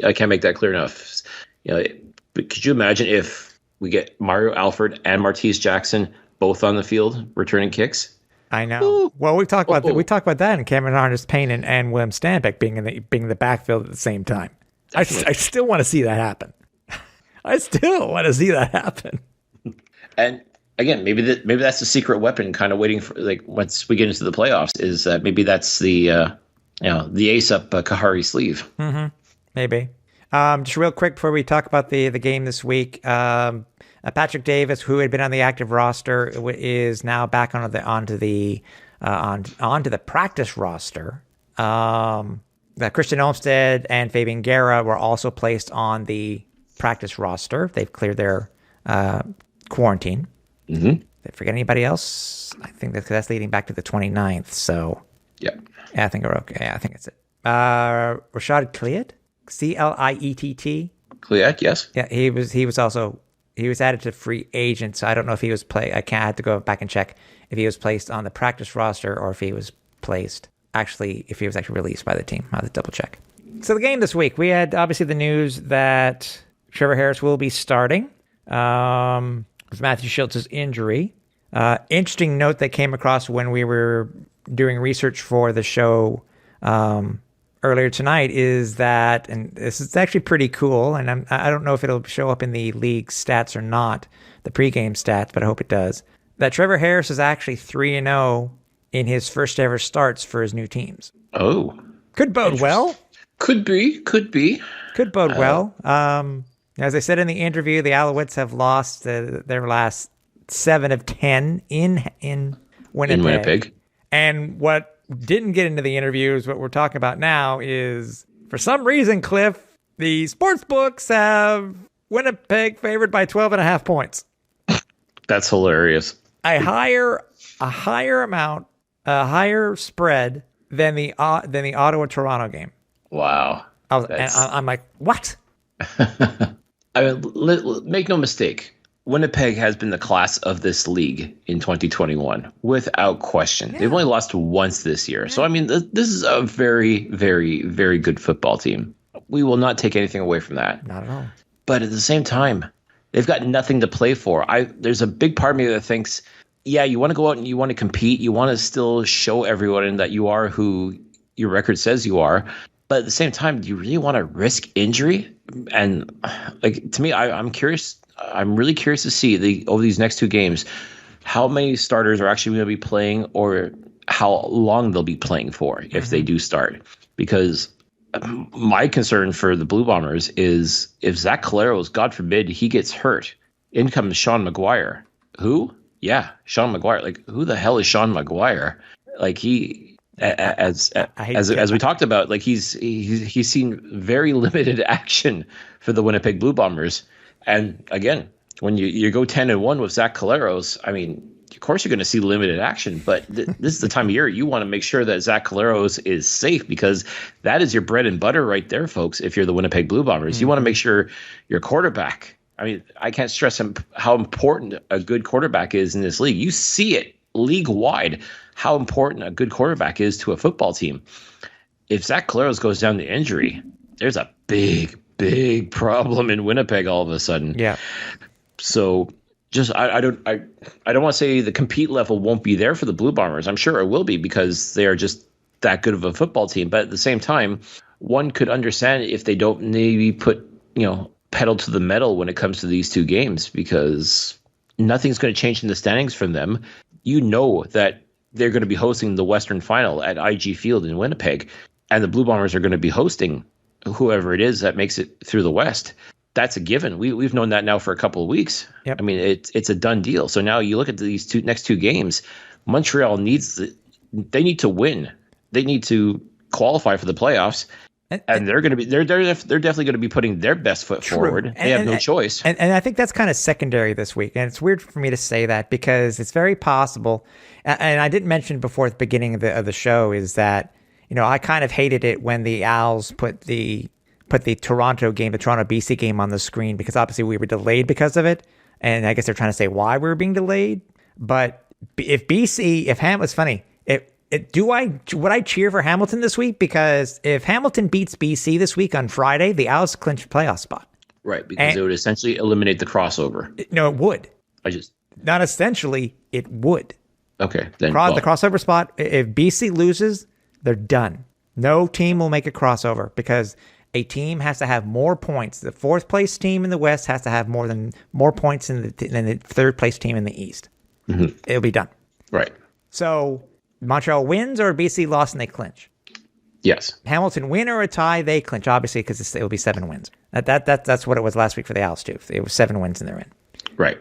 I can't make that clear enough. But could you imagine if we get Mario Alford and Martiz Jackson both on the field returning kicks? I know. Ooh. Well, we talked about that in Cameron Artis-Payne and William Stambeck being in the backfield at the same time. I still want to see that happen. And again, maybe that's the secret weapon, kind of waiting for once we get into the playoffs. Is that maybe that's the ace up Kahari's sleeve? Mm-hmm. Maybe. Just real quick before we talk about the game this week. Patrick Davis, who had been on the active roster, is now back onto the practice roster. Christian Olmstead and Fabian Guerra were also placed on the practice roster. They've cleared their quarantine. Mm-hmm. Did I forget anybody else? I think that's leading back to the 29th. So Yeah. I think we're okay. Yeah, I think that's it. Rashad Cliett, Cliett. Kliak, yes. Yeah, he was added to free agent. So I don't know if he was I have to go back and check if he was placed on the practice roster or if he was if he was actually released by the team. I'll have to double check. So the game this week, we had obviously the news that Trevor Harris will be starting with Matthew Schultz's injury. Interesting note that came across when we were doing research for the show earlier tonight is that, and this is actually pretty cool, and I don't know if it'll show up in the league stats or not, the pregame stats, but I hope it does, that Trevor Harris is actually 3-0 in his first ever starts for his new teams. Oh. Could bode well. Could be. Could bode well. As I said in the interview, the Alouettes have lost their last 7 of 10 in Winnipeg. And what didn't get into the interview is what we're talking about now is, for some reason, Cliff, the sports books have Winnipeg favored by 12.5 points. That's hilarious. A higher spread than the Ottawa-Toronto game. Wow. I'm like, what? I mean, make no mistake. Winnipeg has been the class of this league in 2021, without question. Yeah. They've only lost once this year. So, I mean, this is a very, very, very good football team. We will not take anything away from that. Not at all. But at the same time, they've got nothing to play for. There's a big part of me that thinks, yeah, you want to go out and you want to compete. You want to still show everyone that you are who your record says you are. But at the same time, do you really want to risk injury? And like, to me, I'm curious. I'm really curious to see over these next 2 games, how many starters are actually going to be playing or how long they'll be playing for if they do start. Because my concern for the Blue Bombers is if Zach Collaros, God forbid, he gets hurt, in comes Sean McGuire. Who? Yeah, Sean McGuire. Like, who the hell is Sean McGuire? Like, he... As we talked about, like he's seen very limited action for the Winnipeg Blue Bombers, and again, when you go 10-1 with Zach Collaros, I mean, of course you're going to see limited action, but this is the time of year you want to make sure that Zach Collaros is safe, because that is your bread and butter right there, folks. If you're the Winnipeg Blue Bombers, you want to make sure your quarterback. I mean, I can't stress how important a good quarterback is in this league. You see it league-wide, how important a good quarterback is to a football team. If Zach Collaros goes down to injury, there's a big, big problem in Winnipeg all of a sudden. Yeah. So just I don't want to say the compete level won't be there for the Blue Bombers. I'm sure it will be, because they are just that good of a football team. But at the same time, one could understand if they don't maybe put, pedal to the metal when it comes to these 2 games, because nothing's going to change in the standings from them. You know that they're going to be hosting the Western Final at IG Field in Winnipeg, and the Blue Bombers are going to be hosting whoever it is that makes it through the West. That's a given. We've known that now for a couple of weeks. Yep. I mean, it's a done deal. So now you look at these next 2 games. Montreal they need to win. They need to qualify for the playoffs. And they're going to be they're definitely going to be putting their best foot forward. They have no choice. And I think that's kind of secondary this week. And it's weird for me to say that, because it's very possible. And I didn't mention before at the beginning of the show is that, I kind of hated it when the Owls put the Toronto BC game on the screen, because obviously we were delayed because of it. And I guess they're trying to say why we were being delayed. But it's funny. Would I cheer for Hamilton this week? Because if Hamilton beats BC this week on Friday, the Owls clinch a playoff spot. Right, because it would essentially eliminate the crossover. No, it would. Not essentially, it would. Okay, then the crossover spot. If BC loses, they're done. No team will make a crossover, because a team has to have more points. The 4th place team in the West has to have more points than the 3rd place team in the East. Mm-hmm. It'll be done. Right. So Montreal wins or BC lost and they clinch. Yes. Hamilton win or a tie, they clinch, obviously, because it'll be 7 wins. That's what it was last week for the Owls too. It was 7 wins and they're in. Right.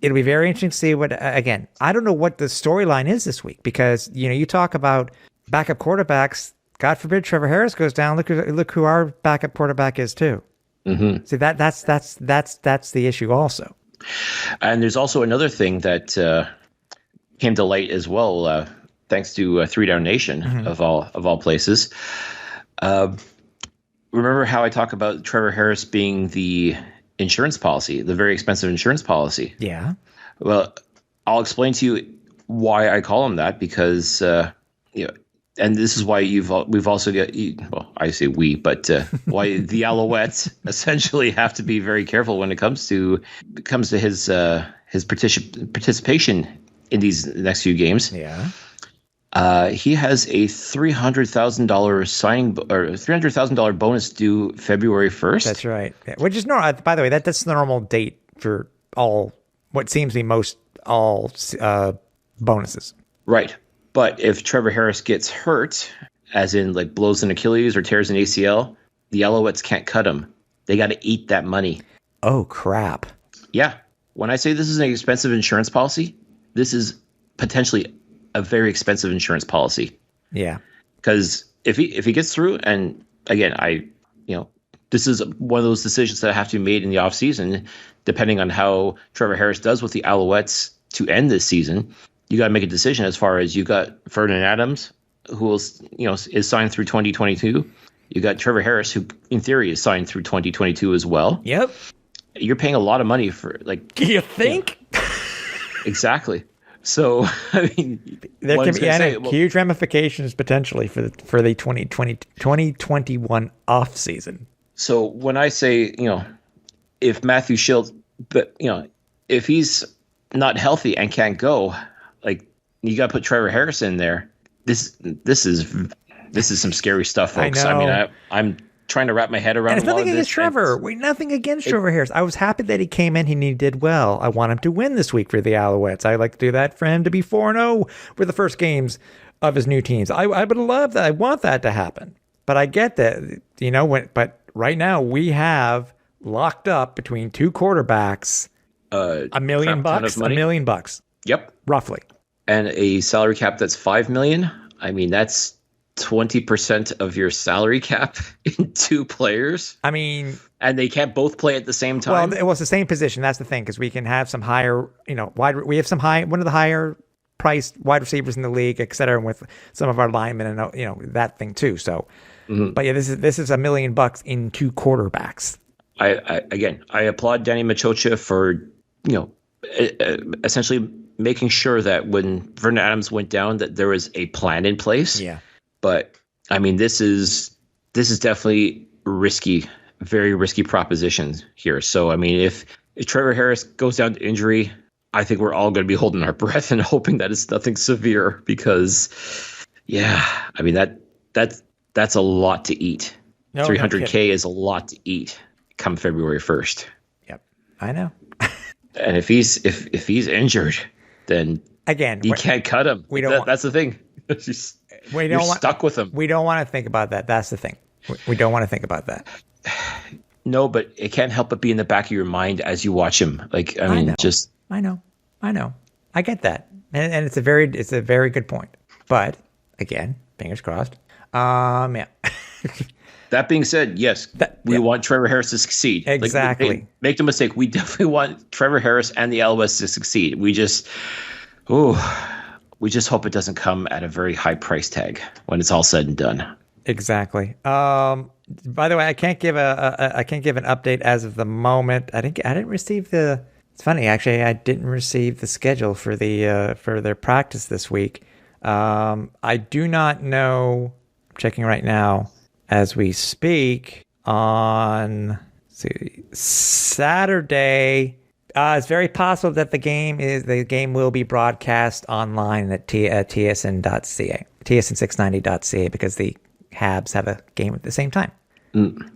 It'll be very interesting to see what. Again, I don't know what the storyline is this week, because you talk about backup quarterbacks. God forbid Trevor Harris goes down. Look who our backup quarterback is too. Mm-hmm. See that's the issue also. And there's also another thing that came to light as well, thanks to Three Down Nation of all places. Remember how I talk about Trevor Harris being the insurance policy, the very expensive insurance policy? Yeah. Well, I'll explain to you why I call him that, because and this is why we've also got, well, I say we, but why the Alouettes essentially have to be very careful when it comes to his participation in these next few games. Yeah. He has a $300,000 signing or $300,000 bonus due February 1st. That's right. Yeah. Which is normal. By the way, that's the normal date for what seems to be most all bonuses. Right. But if Trevor Harris gets hurt, as in like blows an Achilles or tears an ACL, the Alouettes can't cut him. They got to eat that money. Oh, crap. Yeah. When I say this is an expensive insurance policy, this is potentially a very expensive insurance policy. Yeah. Because if he gets through, and again, this is one of those decisions that have to be made in the offseason, depending on how Trevor Harris does with the Alouettes to end this season. You got to make a decision as far as you got Ferdinand Adams, who is signed through 2022. You got Trevor Harris, who in theory is signed through 2022 as well. Yep. You're paying a lot of money for You think? Exactly. So I mean, there can be huge ramifications potentially for the 2021 off season. So when I say if Matthew Schilt, if he's not healthy and can't go, like you got to put Trevor Harris in there. This is some scary stuff, folks. I mean, I'm trying to wrap my head around. And it's nothing against Trevor. Nothing against Trevor Harris. I was happy that he came in and he did well. I want him to win this week for the Alouettes. I like to do that for him to be 4-0 for the first games of his new teams. I would love that. I want that to happen. But I get that, but right now we have locked up between two quarterbacks $1 million bucks. $1 million bucks. Yep. Roughly. And a salary cap that's $5 million. I mean, that's 20% of your salary cap in two players. I mean, and they can't both play at the same time. Well, it's the same position. That's the thing, because we can have some higher, we have one of the higher priced wide receivers in the league, et cetera, and with some of our linemen and that thing too. So, but yeah, this is $1 million bucks in two quarterbacks. I applaud Danny Machocha for essentially making sure that when Vernon Adams went down, that there was a plan in place. Yeah. But I mean, this is definitely risky, very risky proposition here. So I mean, if Trevor Harris goes down to injury, I think we're all going to be holding our breath and hoping that it's nothing severe, because I mean that's a lot to eat. No, $300K is a lot to eat come February 1st. Yep, I know. And if he's injured, then again, you can't cut him. That's the thing. You're stuck with him. We don't want to think about that. That's the thing. We don't want to think about that. No, but it can't help but be in the back of your mind as you watch him. Like, I mean, I know. I get that, and it's a very good point. But again, fingers crossed. Yeah. That being said, yes, we want Trevor Harris to succeed. Exactly. Like, make the mistake. We definitely want Trevor Harris and the Alouettes to succeed. We just hope it doesn't come at a very high price tag when it's all said and done. Exactly. By the way, I can't give an update as of the moment. I didn't receive the. It's funny, actually. I didn't receive the schedule for their practice this week. I do not know. I'm checking right now as we speak on Saturday. It's very possible that the game will be broadcast online at tsn.ca, tsn690.ca, because the Habs have a game at the same time.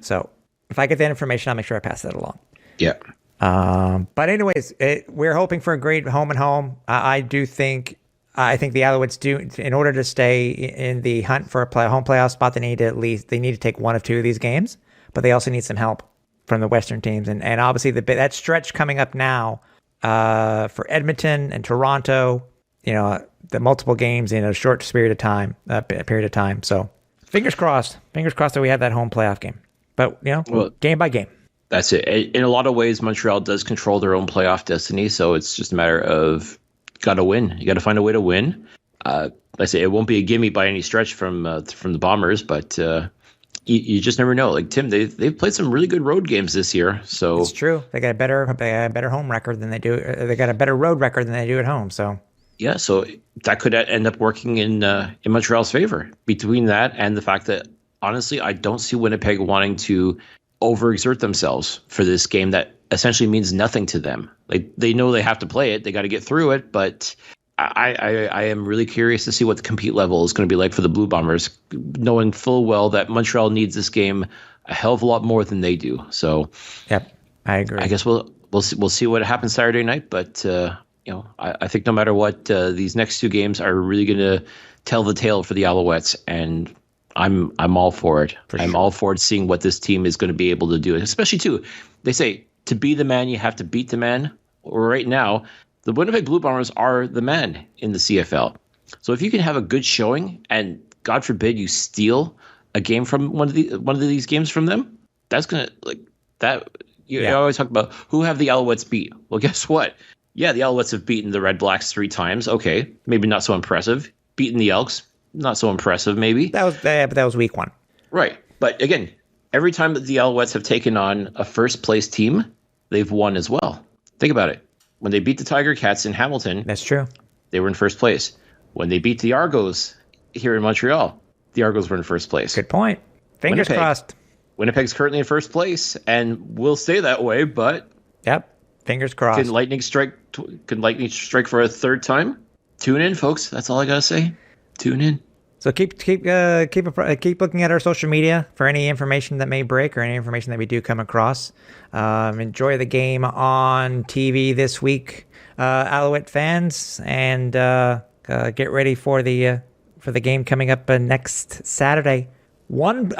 So if I get that information, I'll make sure I pass that along. Yeah. But anyways, we're hoping for a great home and home. I think the Alouettes do, in order to stay in the hunt for a home playoff spot, they need to take one of two of these games, but they also need some help from the Western teams. And obviously that stretch coming up now for Edmonton and Toronto, the multiple games in a short period of time. So fingers crossed that we have that home playoff game. But, game by game. That's it. In a lot of ways, Montreal does control their own playoff destiny, so it's just a matter of got to win. You got to find a way to win. I say it won't be a gimme by any stretch from the Bombers, but you just never know. Like Tim, they've played some really good road games this year. So it's true. They got a better home record than they do. They got a better road record than they do at home. So yeah, so that could end up working in Montreal's favor. Between that and the fact that honestly, I don't see Winnipeg wanting to overexert themselves for this game that essentially means nothing to them. Like they know they have to play it, they got to get through it, but I am really curious to see what the compete level is going to be like for the Blue Bombers, knowing full well that Montreal needs this game a hell of a lot more than they do. So, yep, I agree. I guess we'll see what happens Saturday night, but I think no matter what, these next two games are really going to tell the tale for the Alouettes, and I'm all for it. I'm all for it, seeing what this team is going to be able to do, especially too. They say to be the man, you have to beat the man. Right now, the Winnipeg Blue Bombers are the man in the CFL. So if you can have a good showing, and God forbid you steal a game from one of these games from them, that's gonna like that. You always talk about who have the Alouettes beat. Well, guess what? Yeah, the Alouettes have beaten the Red Blacks 3 times. Okay, maybe not so impressive. Beaten the Elks, not so impressive. Maybe but that was week 1. Right, but again, every time that the Alouettes have taken on a first place team, they've won as well. Think about it. When they beat the Tiger Cats in Hamilton, that's true. They were in first place. When they beat the Argos here in Montreal, the Argos were in first place. Good point. Fingers crossed. Winnipeg's currently in first place and will stay that way, but yep, fingers crossed. Can lightning strike for a third time? Tune in, folks. That's all I gotta say. Tune in. So keep looking at our social media for any information that may break or any information that we do come across. Enjoy the game on TV this week, Alouette fans, and get ready for the game coming up next Saturday, 1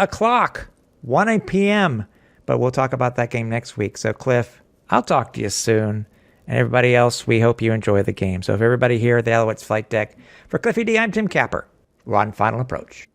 p.m. But we'll talk about that game next week. So Cliff, I'll talk to you soon. And everybody else, we hope you enjoy the game. So if everybody here at the Alouettes Flight Deck, for Cliffy D, I'm Tim Capper. We're on Final Approach.